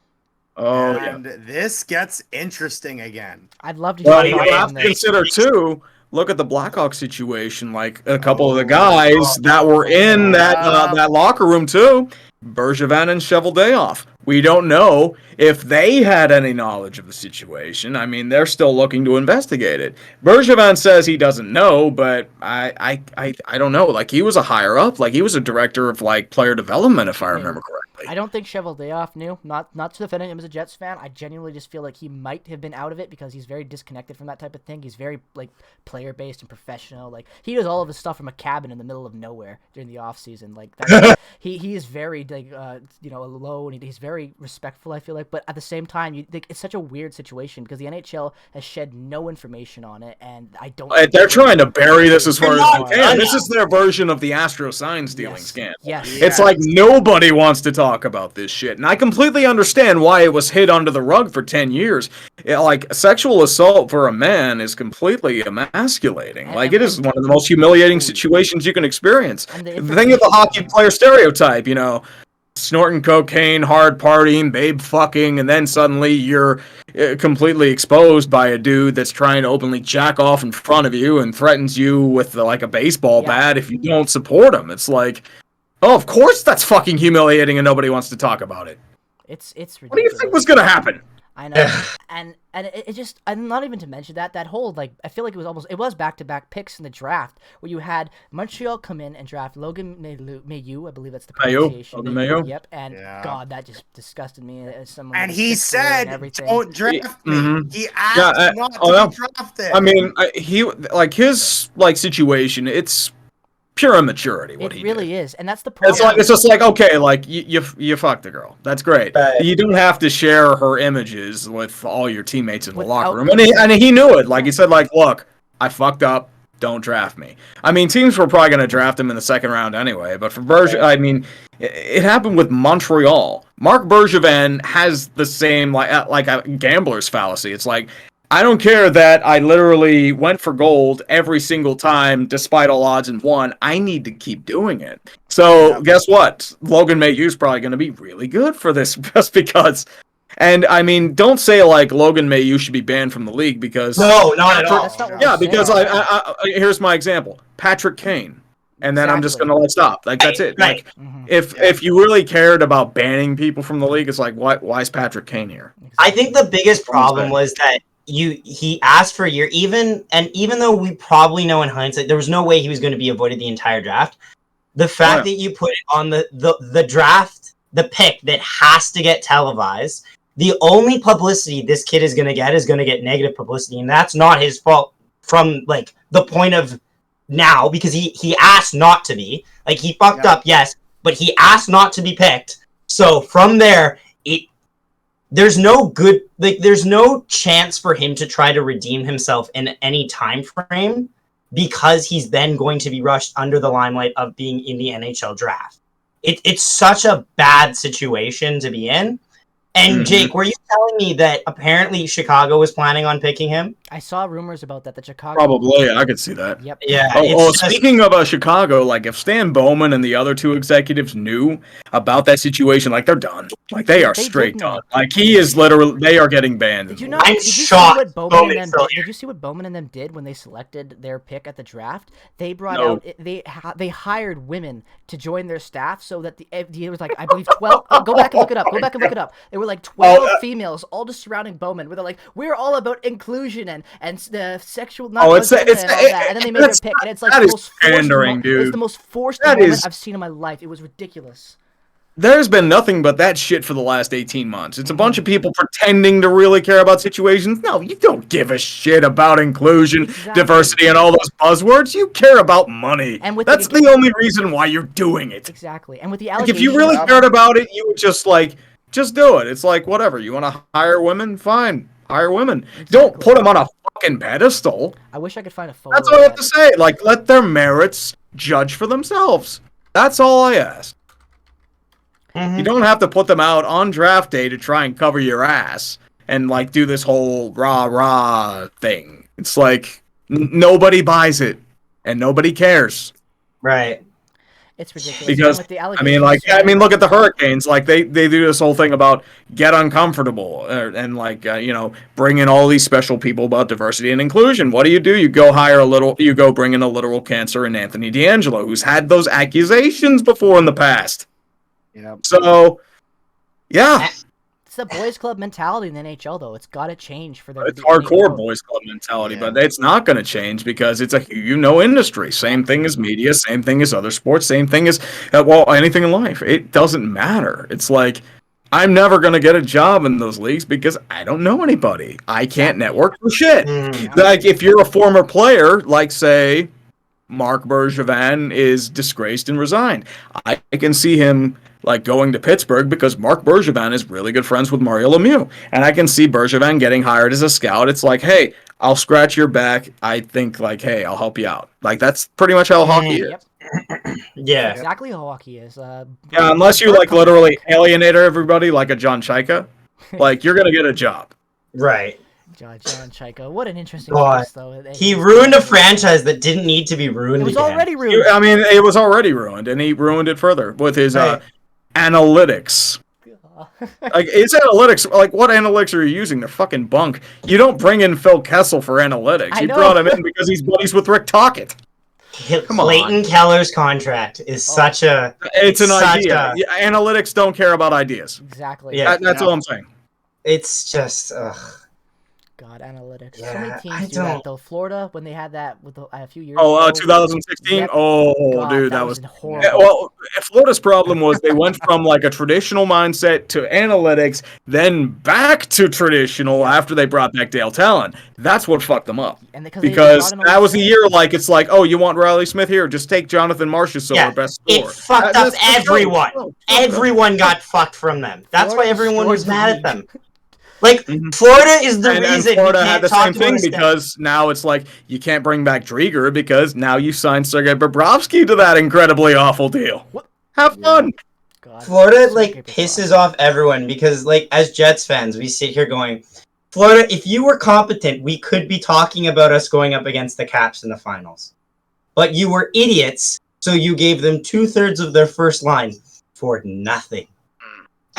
Oh, and this gets interesting again. I'd love to Well, hear you your have thoughts on to this. consider, too, look at the Blackhawks situation. Like, a couple of the guys that were in that locker room, too, Bergevin and Cheveldayoff. We don't know if they had any knowledge of the situation. I mean, they're still looking to investigate it. Bergevin says he doesn't know, but I don't know. Like, he was a higher up. Like, he was a director of, like, player development, if I remember correctly. I don't think Cheveldayoff knew. Not to defend him as a Jets fan. I genuinely just feel like he might have been out of it because he's very disconnected from that type of thing. He's very like player based and professional. Like he does all of his stuff from a cabin in the middle of nowhere during the off season. Like that, he is very like alone. And he's very respectful. I feel like, but at the same time, it's such a weird situation because the NHL has shed no information on it, and I don't. They're trying to bury this as far as they can. This is their version of the Astro sign stealing scandal. Yes. It's like nobody wants to talk about this shit. And I completely understand why it was hid under the rug for 10 years. Like, sexual assault for a man is completely emasculating. Like, it is one of the most humiliating situations you can experience. Think of the hockey player stereotype, snorting cocaine, hard partying, babe fucking, and then suddenly you're completely exposed by a dude that's trying to openly jack off in front of you and threatens you with like a baseball bat if you don't support him. It's like, oh, of course that's fucking humiliating and nobody wants to talk about it. It's ridiculous. What do you think was going to happen? I know, and it just, and not even to mention that whole, like, I feel like it was back-to-back picks in the draft where you had Montreal come in and draft Logan Mailloux, I believe that's the pronunciation. Logan Mailloux. Yep, and God, that just disgusted me as someone. And he said, "Don't draft me." Mm-hmm. He asked not to be drafted. I mean, his situation, it's pure immaturity. What it he really did. is, and that's the problem. It's just like, okay, like you fucked the girl. That's great. You don't have to share her images with all your teammates in the locker room. And he knew it. Like he said, like, look, I fucked up. Don't draft me. I mean, teams were probably going to draft him in the second round anyway. But for Bergevin, I mean, it happened with Montreal. Marc Bergevin has the same like a gambler's fallacy. It's like, I don't care that I literally went for gold every single time, despite all odds, and won. I need to keep doing it. So guess what? Logan Mailloux's probably going to be really good for this just because. And I mean, don't say like Logan Mailloux should be banned from the league because no, not at all. Yeah, because I here's my example: Patrick Kane. And then I'm just gonna stop. Like that's it. Right. Like if you really cared about banning people from the league, it's like why is Patrick Kane here? I think the biggest problem was that he asked for a year, even though we probably know in hindsight there was no way he was going to be avoided the entire draft. The fact that you put it on the draft, the pick that has to get televised, the only publicity this kid is going to get negative publicity, and that's not his fault from like the point of now because he asked not to be. Like he fucked up, yes, but he asked not to be picked. So from there, there's no chance for him to try to redeem himself in any time frame because he's then going to be rushed under the limelight of being in the NHL draft. It's such a bad situation to be in. And Jake, were you telling me that apparently Chicago was planning on picking him? I saw rumors about that. The Chicago. Probably, I could see that. Yep. Yeah. Speaking of Chicago, like if Stan Bowman and the other two executives knew about that situation, like they're done. Like they are straight done. Like he is literally, they are getting banned. Did you know? I'm did you shocked. See what Bowman and them, did you see what Bowman and them did when they selected their pick at the draft? They brought out they hired women to join their staff so that it was like I believe 12. Go back and look it up. They were like 12 females all just surrounding Bowman where they're like, we're all about inclusion and the sexual and all that. And then they made their pick and it's like the most pandering, dude. It's the most forced moment I've seen in my life. It was ridiculous. There's been nothing but that shit for the last 18 months. It's a bunch of people pretending to really care about situations. No, you don't give a shit about inclusion, diversity, and all those buzzwords. You care about money. And that's the only reason why you're doing it. Exactly. And with the allegations, if you really cared about it, you would just do it. It's like, whatever. You want to hire women? Fine. Hire women. Don't put them on a fucking pedestal. I wish I could find a photo. That's all I have to say. Like, let their merits judge for themselves. That's all I ask. You don't have to put them out on draft day to try and cover your ass and, like, do this whole rah-rah thing. It's like, nobody buys it, and nobody cares. Right. It's ridiculous. Because, With the look at the Hurricanes. Like, they do this whole thing about get uncomfortable and like, bring in all these special people about diversity and inclusion. What do? You go bring in a literal cancer in Anthony D'Angelo, who's had those accusations before in the past. So, yeah. It's the boys' club mentality in the NHL, though. It's got to change for It's hardcore boys' club mentality, but it's not going to change because it's a industry. Same thing as media, same thing as other sports, same thing as anything in life. It doesn't matter. It's like I'm never going to get a job in those leagues because I don't know anybody. I can't network for shit. Like if you're a former player, like say Marc Bergevin is disgraced and resigned, I can see him like going to Pittsburgh because Marc Bergevin is really good friends with Mario Lemieux. And I can see Bergevin getting hired as a scout. It's like, hey, I'll scratch your back. I think like, hey, I'll help you out. Like that's pretty much how hockey is. Yeah. Exactly how hockey is. Yeah, unless you like literally alienate everybody like a John Chaika, like you're gonna get a job. Right. John Chaika. What an interesting God. case, though. He ruined a franchise that didn't need to be ruined. It was again. already ruined. I mean, it was already ruined, and he ruined it further with his analytics. Like, it's analytics. Like, what analytics are you using? They're fucking bunk. You don't bring in Phil Kessel for analytics. You brought him in because he's buddies with Rick Tocchet. Clayton Keller's contract is such a... It's an idea. Analytics don't care about ideas. Exactly. Yeah, That's all I'm saying. It's just... God, analytics. Yeah, so many teams do that, though. Florida, when they had that with a few years ago. Oh, 2016? Yep. Oh, God, dude, that was horrible. Yeah, well, Florida's problem was they went from like a traditional mindset to analytics, then back to traditional after they brought back Dale Talon. That's what fucked them up. And because that was the year, like, it's like, oh, you want Riley Smith here? Just take Jonathan Marchessault, our best scorer. It fucked up everyone. Everyone got fucked from them. That's why everyone was mad at them. Like, Florida is the reason Florida we can't had the talk same thing because now it's like you can't bring back Drieger because now you signed Sergei Bobrovsky to that incredibly awful deal. What? Have fun. God, Florida, like, pisses off everyone because, like, as Jets fans, we sit here going, Florida, if you were competent, we could be talking about us going up against the Caps in the finals. But you were idiots, so you gave them 2/3 of their first line for nothing.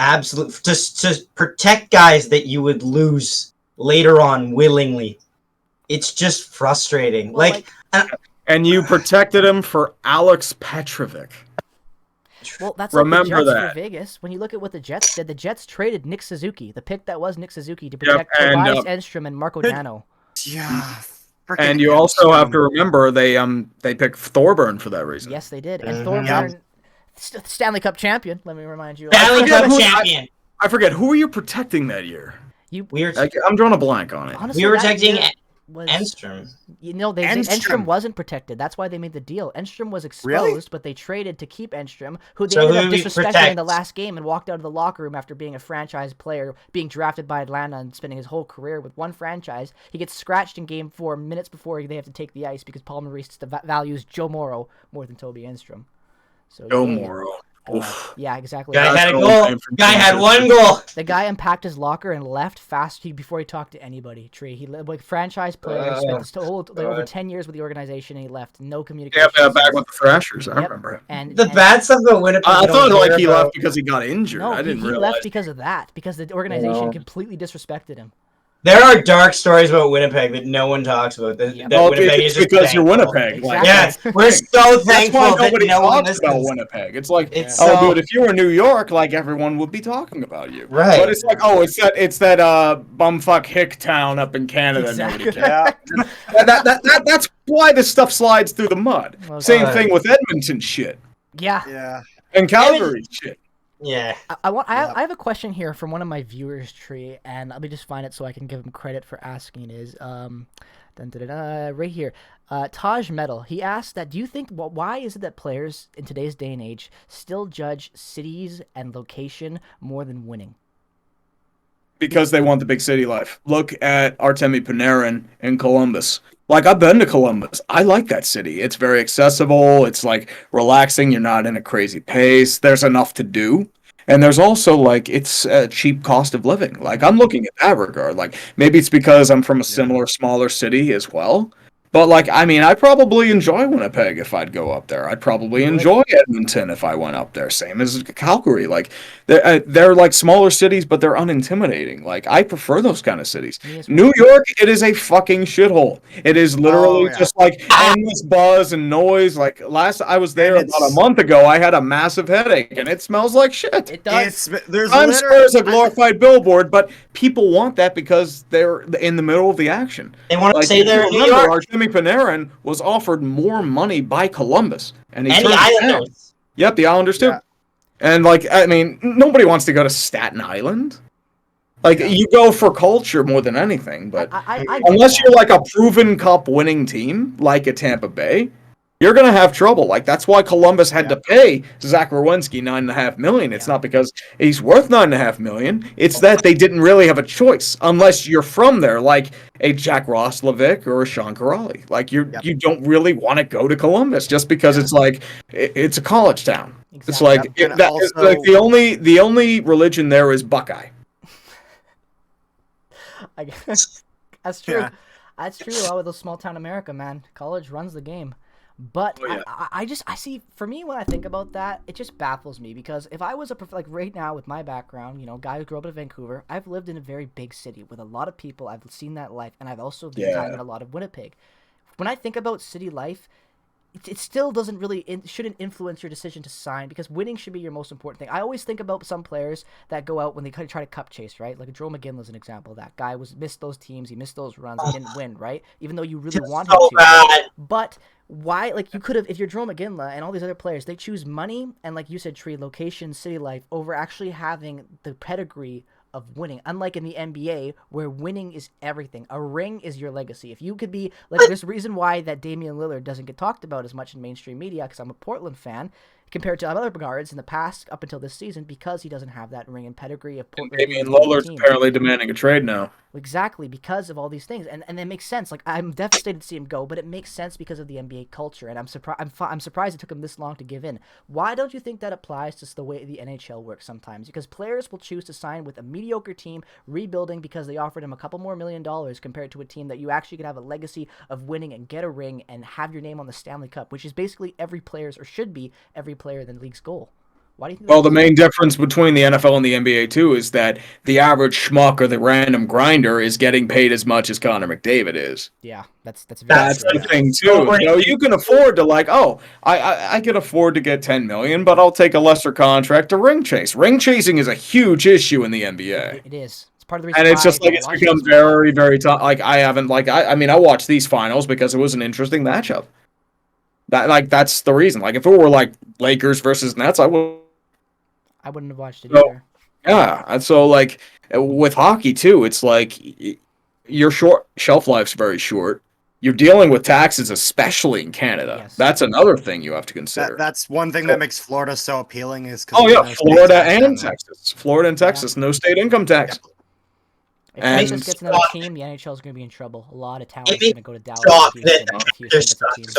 Absolutely, just to protect guys that you would lose later on willingly. It's just frustrating. Well, and you protected him for Alex Petrovic. Well, that's Remember like the Jets that. for Vegas. When you look at what the Jets did, the Jets traded Nick Suzuki, the pick that was Nick Suzuki, to protect Tobias Enstrom and Marco Dano. Yeah. And you also have to remember they picked Thorburn for that reason. Yes, they did. And Thorburn, Stanley Cup champion. Let me remind you. Stanley Cup champion. I forget who were you protecting that year. I'm drawing a blank on it. Honestly, we were protecting Enstrom. Enstrom wasn't protected. That's why they made the deal. Enstrom was exposed, but they traded to keep Enstrom, who they ended up disrespecting in the last game and walked out of the locker room after being a franchise player, being drafted by Atlanta and spending his whole career with one franchise. He gets scratched in Game 4 minutes before they have to take the ice because Paul Maurice values Joe Morrow more than Toby Enstrom. So Joe Morrow. Yeah, exactly. Guy had a goal. Guy had one goal. The guy unpacked his locker and left fast before he talked to anybody. Tree. He like franchise player. He spent over 10 years with the organization and he left. No communication. Yeah, back with the Thrashers. I remember him. And the bad stuff about Winnipeg. I thought like he left because he got injured. No, I didn't realize. He left because of that. Because the organization completely disrespected him. There are dark stories about Winnipeg that no one talks about. Winnipeg is just because you're Winnipeg. Exactly. Like, yes, we're so thankful that no one talks about Winnipeg. It's like, dude, if you were New York, like everyone would be talking about you. Right. But it's like, it's that bumfuck hick town up in Canada. Exactly. Nobody cares. That's why this stuff slides through the mud. Same thing with Edmonton shit. Yeah. And Calgary shit. Yeah. I have a question here from one of my viewers, Tree, and let me just find it so I can give him credit for asking. Is right here, Taj Metal. He asked that, do you think why is it that players in today's day and age still judge cities and location more than winning? Because they want the big city life. Look at Artemi Panarin in Columbus. Like, I've been to Columbus. I like that city. It's very accessible. It's, like, relaxing. You're not in a crazy pace. There's enough to do. And there's also, like, it's a cheap cost of living. Like, I'm looking at that regard. Like, maybe it's because I'm from a similar, smaller city as well. But, like, I mean, I'd probably enjoy Winnipeg if I'd go up there. I'd probably enjoy Edmonton if I went up there. Same as Calgary. Like, they're like smaller cities, but they're unintimidating. Like, I prefer those kind of cities. New York, it is a fucking shithole. It is literally just like endless buzz and noise. Like, last I was there about a month ago, I had a massive headache, and it smells like shit. It does. Times Square is a glorified billboard, but people want that because they're in the middle of the action. They want to say they're in New York. Artemi Panarin was offered more money by Columbus, and the Islanders. Yep, the Islanders too. Yeah. And like, I mean, nobody wants to go to Staten Island. Like, you go for culture more than anything, but unless you're like a proven cup-winning team, like a Tampa Bay, you're gonna have trouble. Like, that's why Columbus had to pay Zach Werenski $9.5 million. It's not because he's worth $9.5 million. It's that they didn't really have a choice unless you're from there, like a Jack Roslovic or a Sean Corrali. Like, you don't really want to go to Columbus just because it's like it's a college town. Exactly. It's like it's like the only religion there is Buckeye. I guess that's true. Yeah. That's true. With those small town America, man, college runs the game. But I see, for me, when I think about that, it just baffles me, because if I was like right now with my background, you know, guy who grew up in Vancouver, I've lived in a very big city with a lot of people. I've seen that life, and I've also been time in a lot of Winnipeg. When I think about city life, it still doesn't really shouldn't influence your decision to sign, because winning should be your most important thing. I always think about some players that go out when they try to cup chase, right? Like Joe McGinley's an example. That guy missed those teams, he missed those runs, he didn't win, right? Even though you really want him to. But why? Like, you could have, if you're Joe McGinley and all these other players, they choose money and, like you said, Tree, location, city life over actually having the pedigree of winning. Unlike in the NBA, where winning is everything. A ring is your legacy. If you could be, like, there's a reason why that Damian Lillard doesn't get talked about as much in mainstream media, because I'm a Portland fan, compared to other guards in the past up until this season, because he doesn't have that ring and pedigree of Portland. Damian Lillard's apparently demanding a trade now. Exactly, because of all these things, and it makes sense. Like, I'm devastated to see him go, but it makes sense because of the NBA culture, and I'm surprised it took him this long to give in. Why don't you think that applies to the way the NHL works sometimes? Because players will choose to sign with a mediocre team rebuilding because they offered him a couple more $1 million compared to a team that you actually could have a legacy of winning and get a ring and have your name on the Stanley Cup, which is basically every player's, or should be every player in the league's goal. Why do you think? Well, the main difference between the NFL and the NBA too is that the average schmuck or the random grinder is getting paid as much as Connor McDavid is. Yeah, that's the thing too. You know, you can afford to, like, I can afford to get $10 million, but I'll take a lesser contract to ring chase. Ring chasing is a huge issue in the NBA. It is. It's part of the reason. And it's just like it's become very, very tough. Like, I mean, I watched these finals because it was an interesting matchup. That's the reason. Like, if it were like Lakers versus Nets, I wouldn't have watched it either. Yeah, and so, like, with hockey too, it's like your shelf life's very short. You're dealing with taxes, especially in Canada. Yes. That's another thing you have to consider. That's one thing that makes Florida so appealing is Florida and Texas. Florida and Texas, no state income tax. Yeah. If Texas gets another team, the NHL is going to be in trouble. A lot of talent is going to go to Dallas.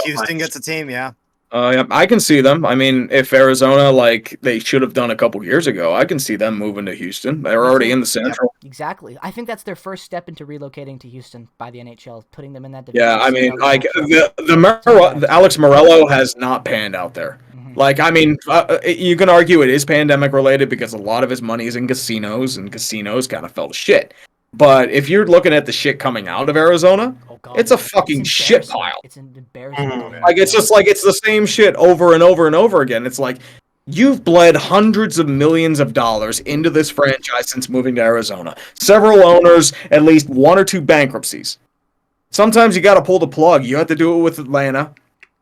Houston gets a team, yeah. Yeah, I can see them. I mean, if Arizona, like they should have done a couple years ago, I can see them moving to Houston. They're already in the Central. Exactly. I think that's their first step into relocating to Houston by the NHL, putting them in that division. Yeah, I mean, like the Alex Morello has not panned out there. Like, I mean, you can argue it is pandemic related because a lot of his money is in casinos, and casinos kind of fell to shit. But if you're looking at the shit coming out of Arizona, it's a fucking shit pile. It's embarrassing. Like, it's just like it's the same shit over and over and over again. It's like you've bled hundreds of millions of dollars into this franchise since moving to Arizona. Several owners, at least one or two bankruptcies. Sometimes you got to pull the plug. You have to do it with Atlanta.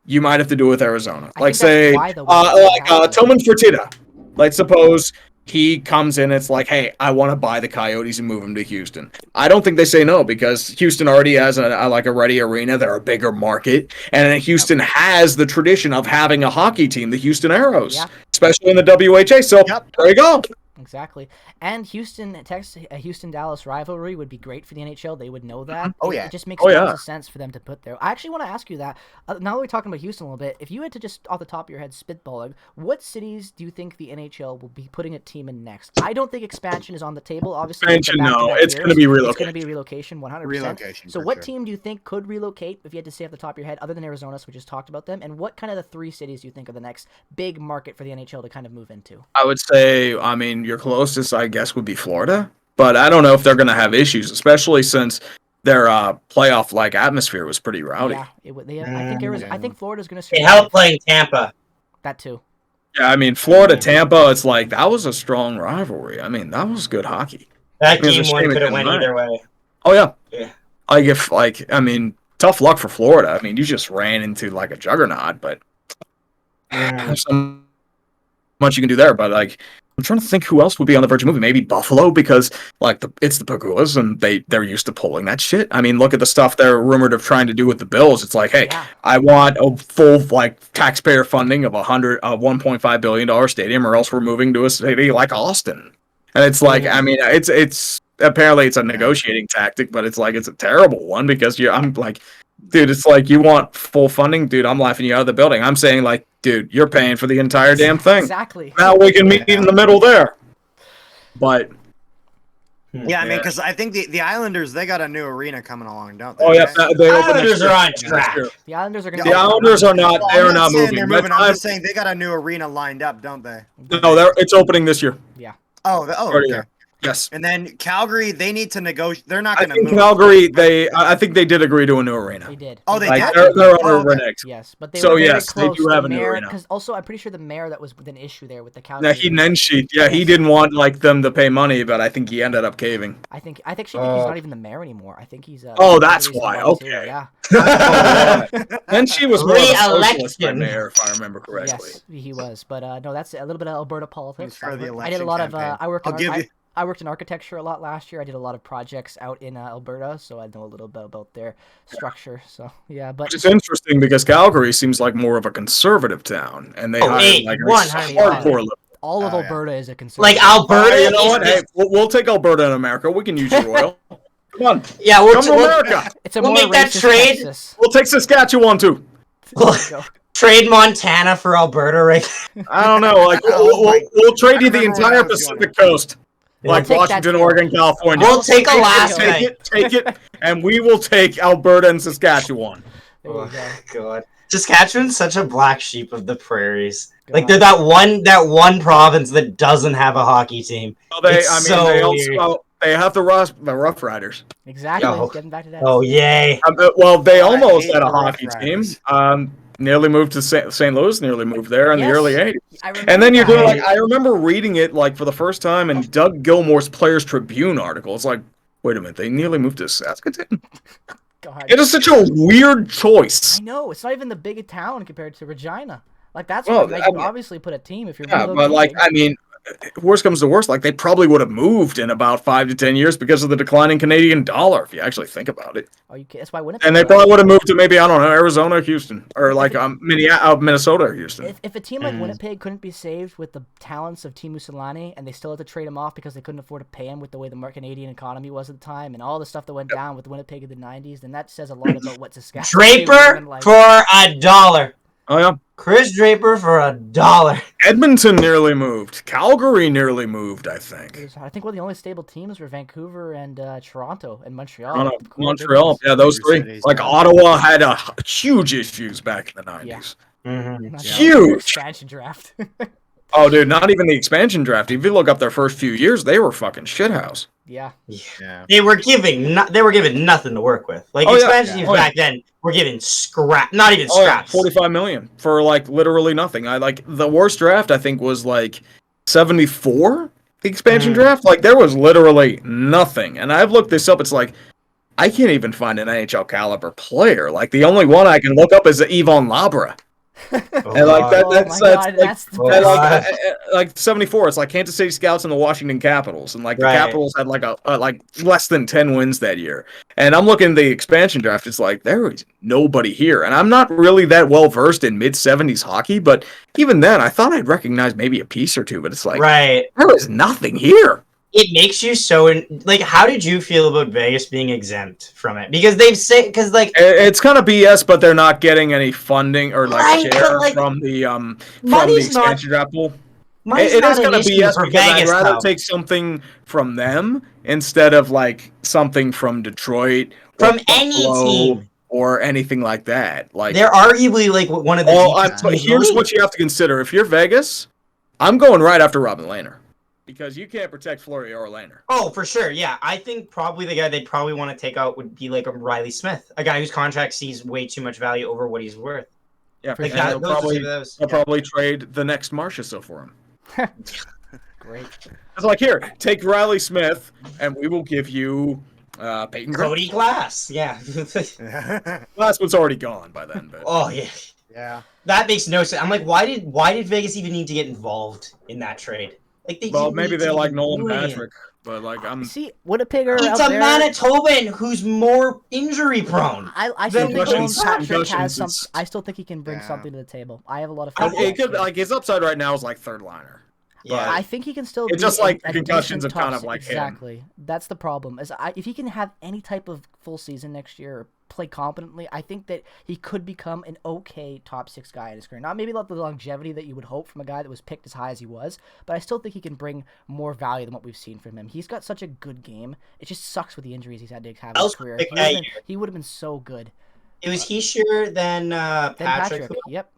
You might have to do it with Arizona. Like, say, Tillman Fertitta. Like, suppose he comes in, it's like, hey, I want to buy the Coyotes and move them to Houston. I don't think they say no, because Houston already has a ready arena. They're a bigger market. And Houston has the tradition of having a hockey team, the Houston Arrows, especially in the WHA. So there you go. Exactly. And Houston-Dallas rivalry would be great for the NHL. They would know that. Oh, yeah. It just makes tons of sense for them to put there. I actually want to ask you that. Now that we're talking about Houston a little bit, if you had to just off the top of your head spitballing, what cities do you think the NHL will be putting a team in next? I don't think expansion is on the table. Obviously, Expansion, no. It's going to be relocation. It's going to be relocation, 100%. Relocation, so for what sure. team do you think could relocate, if you had to say off the top of your head, other than Arizona, so we just talked about them? And what kind of the 3 cities do you think are the next big market for the NHL to kind of move into? I would say, I mean, your closest, I guess, would be Florida. But I don't know if they're going to have issues, especially since their playoff-like atmosphere was pretty rowdy. Yeah, I think Florida's going to It helped playing Tampa. That too. Yeah, I mean, Florida-Tampa, it's like, that was a strong rivalry. I mean, that was good hockey. That It was a game one shame it could have didn't went matter. either way. Oh, yeah. Yeah. I mean, tough luck for Florida. I mean, you just ran into, like, a juggernaut, but there's so much you can do there. But, like, I'm trying to think who else would be on the verge of moving. Maybe Buffalo, because like it's the Pagulas and they're used to pulling that shit. I mean, look at the stuff they're rumored of trying to do with the Bills. It's like, hey, I want a full like taxpayer funding of $1.5 billion stadium, or else we're moving to a city like Austin. And it's like, I mean, it's apparently it's a negotiating tactic, but it's like it's a terrible one because I'm like, dude, it's like you want full funding, dude. I'm laughing you out of the building. I'm saying like, dude, you're paying for the entire damn thing. Exactly. Now we can meet in the middle there. But Yeah, I mean, because I think the Islanders, they got a new arena coming along, don't they? oh yeah, they Islanders are on track. The Islanders are going The Islanders are not. Well, They're I'm not saying moving. they're moving. I'm just saying they got a new arena lined up, don't they? No, it's opening this year. Yeah. Oh, Already okay. there. Yes. And then Calgary, they need to negotiate. They're not I going to think move. Calgary. I think they did agree to a new arena. They did. Oh, they Like did? they're on Oh, a okay. next. Yes, but they So, were very yes, they close. do have a new arena. Because also, I'm pretty sure the mayor that was with an issue there with the Calgary. Now he Nensheet. Yeah, he didn't want like them to pay money, but I think he ended up caving. I actually think he's not even the mayor anymore. I think he's. Oh, that's why. somebody too, Okay. Yeah. Then she was more of a socialist Re-election. mayor, if I remember correctly. Yes, he was. But no, that's a little bit of Alberta politics. For the I did a lot of. campaign. I worked in architecture a lot last year. I did a lot of projects out in Alberta, so I know a little bit about their structure. So yeah, but It's interesting because Calgary seems like more of a conservative town, and they hire like a 100%. hardcore liberal. all of Oh, yeah. Alberta is a concern. Like Alberta, You know what? is Hey, just- we'll take Alberta in America. We can use your oil. Come on, yeah, come to America. it's a we'll more make that racist trade. Texas. We'll take Saskatchewan too. There you go. trade Montana for Alberta, right? I don't know. Like we'll trade you the entire Pacific coast, like take that Washington, too. Oregon, California. We'll take Alaska. Take it, and we will take Alberta and Saskatchewan. There you go. God, Saskatchewan's such a black sheep of the prairies. God. Like they're that one province that doesn't have a hockey team. Well, they It's also they have the Rough Riders. Exactly. Oh. Getting back to that. Oh yay! Well, they I almost hate had a the Rough hockey team. Riders. Nearly moved to St. Louis. Nearly moved there in the Yes. early '80s. I remember And then you're that. doing like I remember reading it like for the first time in Doug Gilmour's Players Tribune article. It's like, wait a minute, they nearly moved to Saskatoon. God. It is such a weird choice. I know it's not even the big town compared to Regina. Like that's Well, why I you mean- obviously put a team if you're. Yeah, but like relocating. I mean, worst comes to worst, like they probably would have moved in about 5 to 10 years because of the declining Canadian dollar. If you actually think about it, That's why Winnipeg. and they probably would have moved to maybe I don't know Arizona, or Houston, or like Minnesota, or Houston. If a team like Winnipeg couldn't be saved with the talents of Teemu Selanne and they still had to trade him off because they couldn't afford to pay him with the way the Canadian economy was at the time and all the stuff that went down with Winnipeg in the 90s, then that says a lot about what Saskatchewan would've Draper been like. for $1. Oh yeah. Chris Draper for $1. Edmonton nearly moved. Calgary nearly moved, I think. I think one of the only stable teams were Vancouver and Toronto and Montreal. Toronto, Cool Montreal, big yeah, those three. cities, Like yeah. Ottawa had huge issues back in the 90s. Mm-hmm. ones. Huge. Expansion draft. Oh, dude, not even the expansion draft. If you look up their first few years, they were fucking shithouse. yeah. Yeah. They were given nothing to work with. Like Oh, yeah. expansion teams Oh, yeah. back then were given scrap, not even Oh, yeah, scraps. 45 million for like literally nothing. I like the worst draft I think was like 74. The expansion draft, like there was literally nothing. And I've looked this up. It's like I can't even find an NHL caliber player. Like the only one I can look up is Yvonne Labra. And like Oh my that's God, that's the and best. like 74. It's like Kansas City Scouts and the Washington Capitals, and like the Right. Capitals had like a like less than 10 wins that year. And I'm looking at the expansion draft. It's like there is nobody here, and I'm not really that well versed in mid 70s hockey, but even then, I thought I'd recognize maybe a piece or two. But it's like Right. there is nothing here. It makes you so like. How did you feel about Vegas being exempt from it? Because they've said because like It's kind of BS, but they're not getting any funding or like Right, but, share like, from the money's not- expansion draft pool. money's It not is an kind of issue BS for because Vegas, I'd rather though. take something from them instead of like something from Detroit, or From any Buffalo, team. or anything like that. Like, They're arguably like one of the deepest but teams in the here's league. what you have to consider: if you're Vegas, I'm going right after Robin Lehner because you can't protect Fleury or Lehner. Oh, for sure. Yeah, I think probably the guy they'd probably want to take out would be like a Riley Smith, a guy whose contract sees way too much value over what he's worth. Yeah, For and sure. they'll Those are probably those. they'll probably trade the next Marchessault for him. Great. It's like, here, take Riley Smith, and we will give you Peyton Grant. Cody Glass. Yeah. Last one's already gone by then, but Oh yeah. Yeah. That makes no sense. I'm like, why did Vegas even need to get involved in that trade? Like they well, didn't maybe need they to like even Nolan do it. Patrick, but like I'm. See, Winnipeg are It's out a there. Manitoban who's more injury prone. I still think Nolan Concussions- Patrick has concussions some. is- I still think he can bring Yeah. something to the table. I have a lot of I faith. in It that could kid. like his upside right now is like third liner. Yeah. I think he can still. It's be just like a the concussions decent have kind top of like him. exactly. That's the problem. If he can have any type of full season next year or play competently, I think that he could become an okay top 6 guy in his career. Not maybe not the longevity that you would hope from a guy that was picked as high as he was, but I still think he can bring more value than what we've seen from him. He's got such a good game. It just sucks with the injuries he's had to have in his Else career. pick that year. He would have been so good. It was Heischer, then Then Patrick. Yep.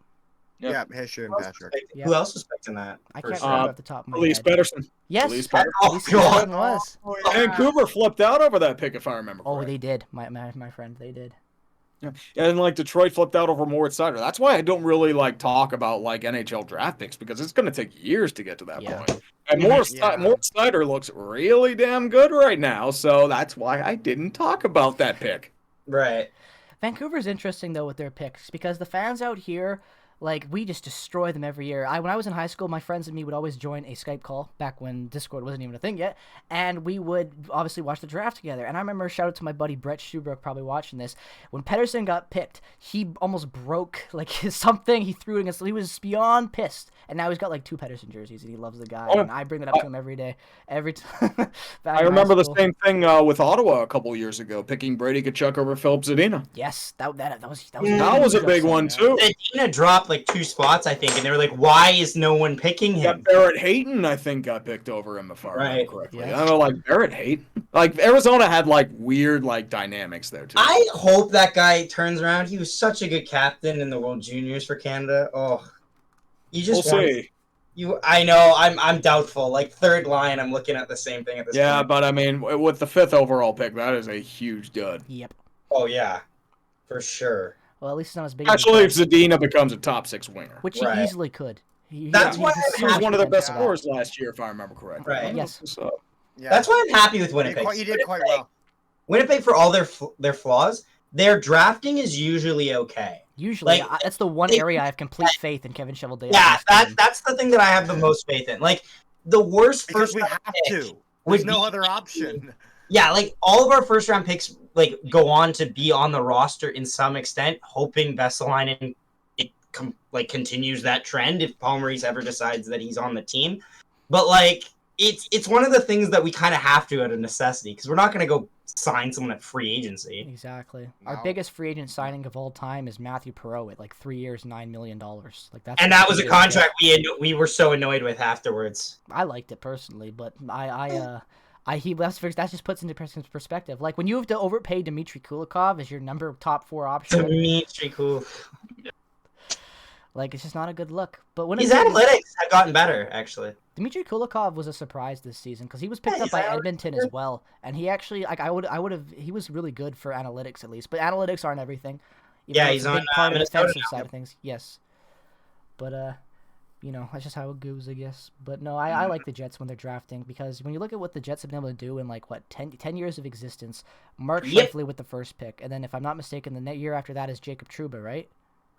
Yeah, Hischer and Patrick. Yep. Who else was picked in that? I can't first remember round? off the top of my Elise head. Pettersson. Yes. Elise Pettersson. Oh, Elise God. Pettersson was. Vancouver flipped out over that pick, if I remember. Oh, correctly. they did. My friend, they did. Yeah. And like Detroit flipped out over Moritz Seider. That's why I don't really like talk about like NHL draft picks because it's going to take years to get to that Yeah. point. And Moritz Yeah. Seider looks really damn good right now, so that's why I didn't talk about that pick. Right. Vancouver's interesting though with their picks because the fans out here, like, we just destroy them every year. When I was in high school, my friends and me would always join a Skype call back when Discord wasn't even a thing yet, and we would obviously watch the draft together. And I remember, shout out to my buddy Brett Schubrook, probably watching this. When Pettersson got picked, he almost broke like something. He threw it against. He was beyond pissed, and now he's got like 2 Pettersson jerseys, and he loves the guy. Oh, and I bring that up to him every day, every time. I remember the same thing with Ottawa a couple years ago, picking Brady Tkachuk over Philip Zadina. Yes, that was That was a huge big upset, one man. too. Zadina dropped like 2 spots, I think, and they were like, "Why is no one picking Yeah, him?" Barrett Hayton, I think, got picked over him if I remember Right. correctly. Yeah. I know, like Barrett Hayton. Like Arizona had like weird like dynamics there too. I hope that guy turns around. He was such a good captain in the World Juniors for Canada. Oh, you We'll just want see. I know. I'm doubtful. Like third line, I'm looking at the same thing at this Yeah, point. but I mean, with the 5th overall pick, that is a huge dud. Yep. Oh yeah, for sure. Well, at least it's not as big. as Actually, if the Zadina becomes a top 6 winger. which he Right. easily could. That's why he's I'm He was so one of the much best potential. scorers last year, if I remember correctly. Right. Yes. So, Yeah. That's why I'm happy with You Winnipeg. did quite well. Winnipeg, for all their flaws, their drafting is usually okay. Usually, Like, that's the one they- area I have complete faith in Kevin Cheveldayoff. Yeah, that's the thing that I have the most faith in. Like the worst Because first we round have pick to. would There's no be- other option. Yeah, like all of our first round picks like go on to be on the roster in some extent, hoping Vesalainen continues that trend if Paul Maurice ever decides that he's on the team. But like it's one of the things that we kind of have to out of necessity because we're not going to go sign someone at free agency. Exactly. Our No. biggest free agent signing of all time is Matthew Perreault at like 3 years, $9 million. Like that's. And that was a contract we were so annoyed with afterwards. I liked it personally, but that just puts into perspective. Like when you have to overpay Dmitry Kulikov as your top 4 option, Dimitri, cool. like it's just not a good look. But when His analytics have gotten better, actually. Dmitry Kulikov was a surprise this season because he was picked Yeah, up by he's Edmonton as well, and he actually like I would have he was really good for analytics at least, but analytics aren't everything. Even Yeah, though he's it's a big on, part of the Minnesota defensive now. side of things. Yes, but that's just how it goes, I guess. But no, I like the Jets when they're drafting because when you look at what the Jets have been able to do in like 10 years of existence, Mark Yep. Scheifele with the first pick, and then if I'm not mistaken, the year after that is Jacob Trouba, right?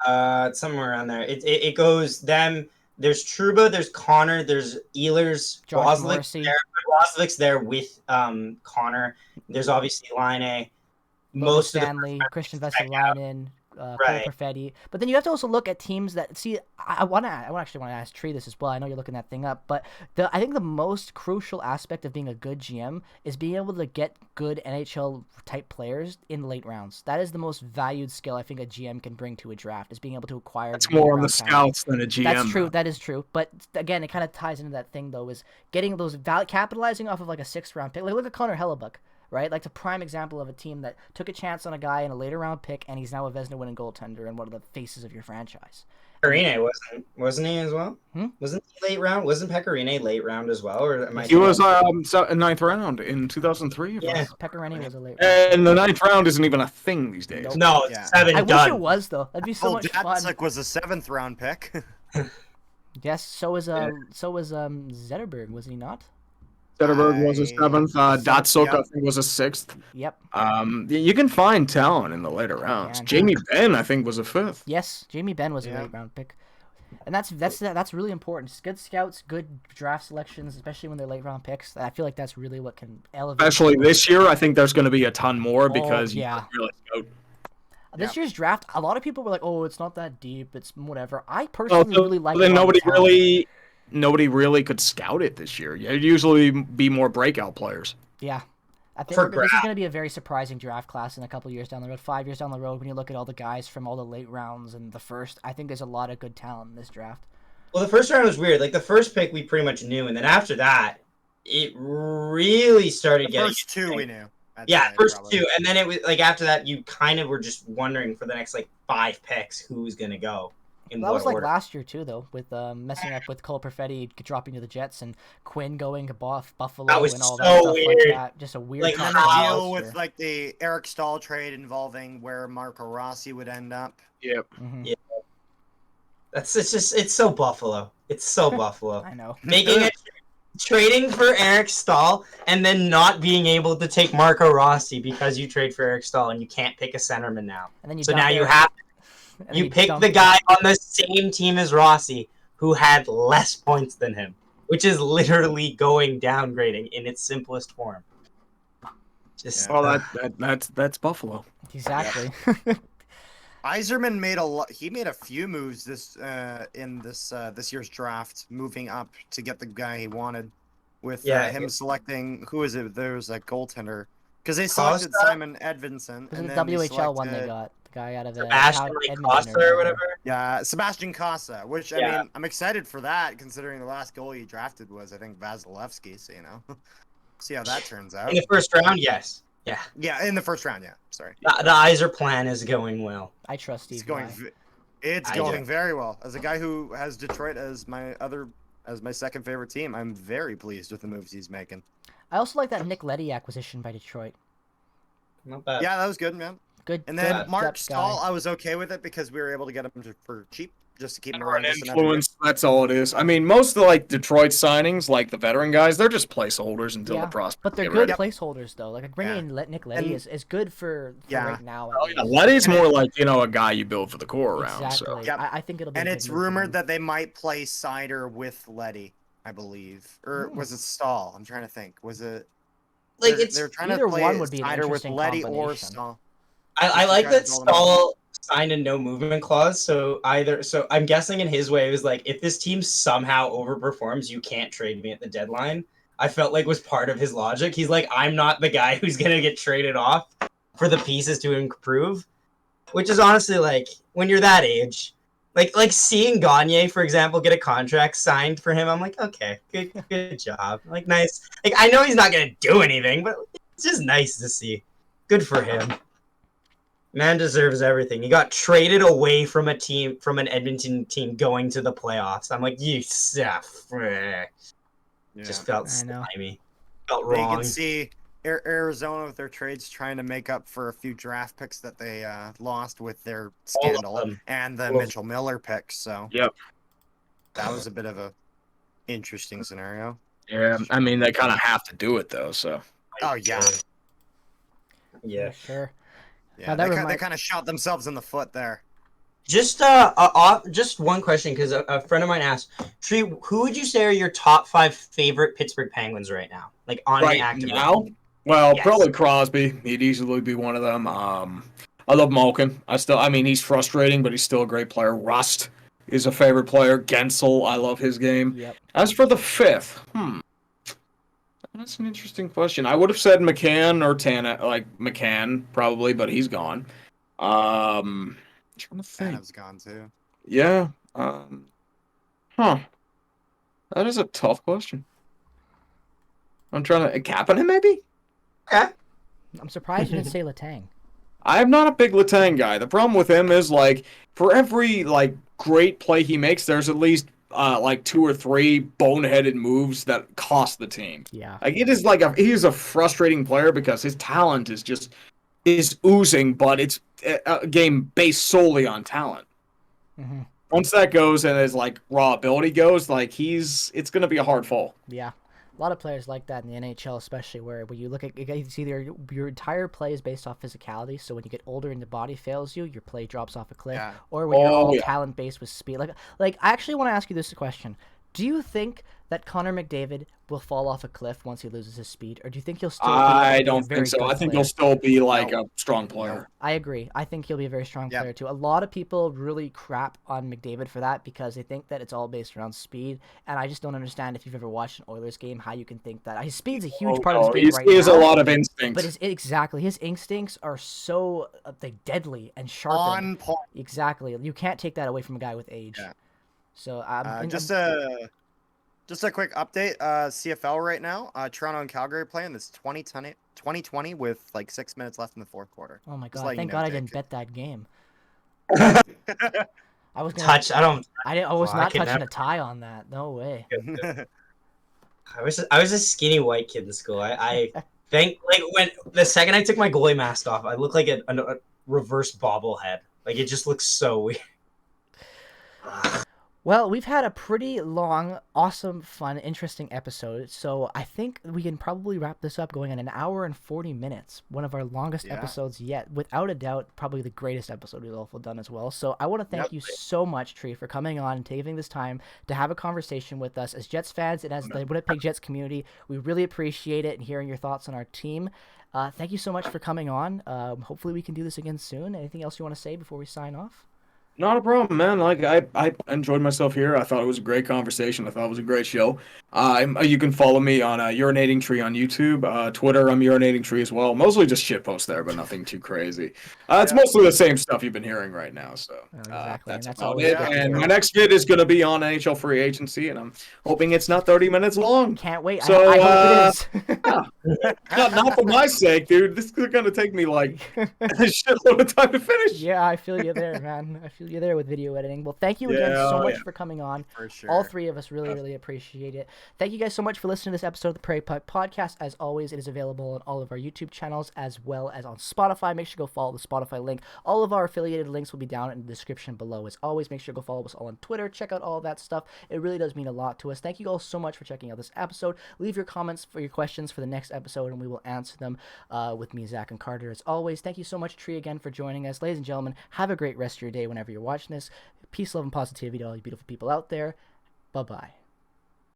It's somewhere around there. It goes them. There's Truba, there's Connor, there's Ehlers, Josh Roslick's Morrissey. there. Roslick's there with Connor. There's obviously Line A. Logan Most of the Stanley, Christian Vesalainen, Cole Right. Perfetti. But then you have to also look at teams that see. I actually want to ask Tree this as well. I know you're looking that thing up, but I think the most crucial aspect of being a good GM is being able to get good NHL type players in late rounds. That is the most valued skill I think a GM can bring to a draft, is being able to acquire. It's more on the late-round talent. scouts than a GM. That's true. though. That is true. But again, it kind of ties into that thing though, is getting those capitalizing off of like a 6th round pick. Like look at Connor Hellebuck. Right, like it's a prime example of a team that took a chance on a guy in a later round pick, and he's now a Vezina winning goaltender and one of the faces of your franchise. Pecorine wasn't he as well? Hmm? Wasn't he late round? Wasn't Pecorine late round as well? Or am I He was ninth round in 2003. Yeah. Pecorine was a late round. And the ninth round isn't even a thing these days. Nope. No, Yeah. 7 I done. wish it was though. That'd be so Oh, much fun. Datsuk was a 7th round pick. Yes, so was Zetterberg, was he not? Zetterberg was a 7th. Datsuk, yeah. I think, was a 6th. Yep. You can find talent in the later rounds. Yeah. Jamie Benn, I think, was a 5th. Yes, Jamie Benn was a Yeah. late round pick. And that's really important. Just good scouts, good draft selections, especially when they're late round picks. I feel like that's really what can elevate. Especially this year, I think there's going to be a ton more because yeah. you can really scout. This year's draft, a lot of people were like, "Oh, it's not that deep. It's whatever." I personally really like. Then a lot of talent. nobody really could scout it this year. It'd usually be more breakout players. Yeah. I think For this is draft. going to be a very surprising draft class in a couple years down the road. 5 years down the road, when you look at all the guys from all the late rounds and the first, I think there's a lot of good talent in this draft. Well, the first round was weird. Like the first pick, we pretty much knew, and then after that, it really started The getting. first 2 we knew. I'd Yeah, say, first probably. 2, and then it was like after that, you kind of were just wondering for the next like 5 picks who's gonna go in That what was like order. last year too, though, with messing up with Cole Perfetti dropping to the Jets and Quinn going to Buffalo That was and all so that stuff weird. like that. Just a weird Like, time And of the year how- deal last with year. like the Eric Stahl trade involving where Marco Rossi would end up. Yep. Mhm. Yeah. It's so Buffalo. It's so Buffalo. I know. Making it trading for Eric Stahl and then not being able to take Marco Rossi because you trade for Eric Stahl and you can't pick a centerman now. And then you So dump now you Eric- have and then you pick dump- the guy on the same team as Rossi who had less points than him, which is literally going downgrading in its simplest form. Just Well, that's Buffalo. Exactly. Yzerman made a lot. He made a few moves in this year's draft, moving up to get the guy he wanted. With him selecting who is it? There was a goaltender because they selected Costa? Simon Edvinson. This is and the then they WHL one they selected- got. The guy out of Sebastian Edmonton Costa or whatever. Yeah, Sebastian Costa. Which I Yeah. mean, I'm excited for that considering the last goal he drafted was I think Vasilevsky. So see how that turns out. In the first round, yes. Yeah. Yeah, in the first round. Yeah, sorry. The Iser plan is going well. I trust Steve. It's going. Nye. It's I going do. very well. As a guy who has Detroit as my second favorite team, I'm very pleased with the moves he's making. I also like that Nick Leddy acquisition by Detroit. Not bad. Yeah, that was good, man. Good. And then good Mark depth Stahl, guy. I was okay with it because we were able to get him for cheap, just to keep him Or around. an just another year. influence. That's all it is. I mean, most of the Detroit signings, like the veteran guys, they're just placeholders until Yeah, the prospect. but they're get good ready. placeholders though. Like bringing in Nick Leddy And- is good for Yeah. right now. at Oh, yeah, least. Letty's more like a guy you build for the core around. Exactly. So Yep. I think it'll be. And a big it's move for them. rumored that they might play Sider with Letty, I believe, or Hmm. was it Stahl? I'm trying to think. Was it? Like they're, it's they're trying either to play one would be an Sider with interesting Letty or combination. Stahl. I like try to that build him up. Stahl signed a no movement clause. So I'm guessing in his way it was like if this team somehow overperforms, you can't trade me at the deadline. I felt like was part of his logic. He's like, I'm not the guy who's gonna get traded off for the pieces to improve. Which is honestly like when you're that age, like seeing Gagne, for example, get a contract signed for him, I'm like, okay, good job. Like nice. Like I know he's not gonna do anything, but it's just nice to see. Good for him. Man deserves everything. He got traded away from an Edmonton team going to the playoffs. I'm like, you Yeah. just felt I know. slimy. Felt They wrong. can see Arizona with their trades trying to make up for a few draft picks that they lost with their All of scandal them. and the All of Mitchell Miller picks. So Yep. that was a bit of a interesting scenario. yeah, I mean they kind of have to do it though. So Oh yeah, Yeah. Sure. yeah. Now that They remind- kind of shot themselves in the foot there. Just just one question, because a friend of mine asked, Tree, who would you say are your top 5 favorite Pittsburgh Penguins right now? Like on the Right active now, well, Yes. probably Crosby. He'd easily be one of them. I love Malkin. I mean, he's frustrating, but he's still a great player. Rust is a favorite player. Gensel, I love his game. Yep. As for the fifth, that's an interesting question. I would have said McCann or Tana, like McCann probably, but he's gone. I'm trying to think. Tanev's gone too. Yeah. Huh. That is a tough question. I'm trying to Kapanen maybe. Okay. I'm surprised you didn't say Letang. I'm not a big Letang guy. The problem with him is like for every like great play he makes, there's at least like 2 or 3 boneheaded moves that cost the team. Yeah. Like it is like he's a frustrating player because his talent is oozing, but it's a game based solely on talent. Mm-hmm. Once that goes and his like raw ability goes, like it's gonna be a hard fall. Yeah. A lot of players like that in the NHL, especially where when you look at it's either your entire play is based off physicality, so when you get older and the body fails you, your play drops off a cliff, Yeah. or when you're all yeah. talent based with speed. Like I actually want to ask you this question: do you think that Connor McDavid will fall off a cliff once he loses his speed, or do you think he'll still? I be don't a very think so. good I think player? he'll still be like a strong player. I agree. I think he'll be a very strong Yep. player too. A lot of people really crap on McDavid for that because they think that it's all based around speed, and I just don't understand if you've ever watched an Oilers game how you can think that his speed's a huge part of his game right he has now. a lot of instincts. But his instincts are so like deadly and sharpened. On point. Exactly. You can't take that away from a guy with age. Yeah. So Just a quick update. CFL right now. Toronto and Calgary playing this 2020 with like 6 minutes left in the fourth quarter. oh my Just god! letting Thank you know, God I Jake. didn't bet that game. I was gonna touch. I don't. I was Oh, I not could touching never- a tie on that. No way. I was a skinny white kid in school. I think like when the second I took my goalie mask off, I looked like a reverse bobblehead. Like it just looks so weird. Well, we've had a pretty long, awesome, fun, interesting episode, so I think we can probably wrap this up going on an hour and 40 minutes. One of our longest Yeah. episodes yet. Without a doubt, probably the greatest episode we've also done as well. So I want to thank Yep. you so much, Tree, for coming on and taking this time to have a conversation with us as Jets fans and as the Winnipeg Jets community. We really appreciate it and hearing your thoughts on our team. Thank you so much for coming on. Hopefully we can do this again soon. Anything else you want to say before we sign off? Not a problem, man. Like I enjoyed myself here. I thought it was a great conversation. I thought it was a great show. You can follow me on Urinating Tree on YouTube, Twitter. I'm Urinating Tree as well. Mostly just shit posts there, but nothing too crazy. It's mostly the same stuff you've been hearing right now. So Exactly, and that's that's about always it. good to And hear. my next vid is going to be on NHL free agency, and I'm hoping it's not 30 minutes long. Can't wait. So, I hope it is. Not for my sake, dude. This is going to take me like a shitload of time to finish. Yeah, I feel you there, man. I feel you there with video editing. Well, thank you again so much for coming on. For sure. All three of us really appreciate it. Thank you guys so much for listening to this episode of the Prairie Puck Podcast. As always, it is available on all of our YouTube channels as well as on Spotify. Make sure to go follow the Spotify link. All of our affiliated links will be down in the description below. As always, make sure to go follow us all on Twitter. Check out all that stuff. It really does mean a lot to us. Thank you all so much for checking out this episode. Leave your comments for your questions for the next episode, and we will answer them with me, Zach, and Carter. As always, thank you so much, Tree, again for joining us. Ladies and gentlemen, have a great rest of your day whenever you're watching this. Peace, love, and positivity to all you beautiful people out there. Bye-bye.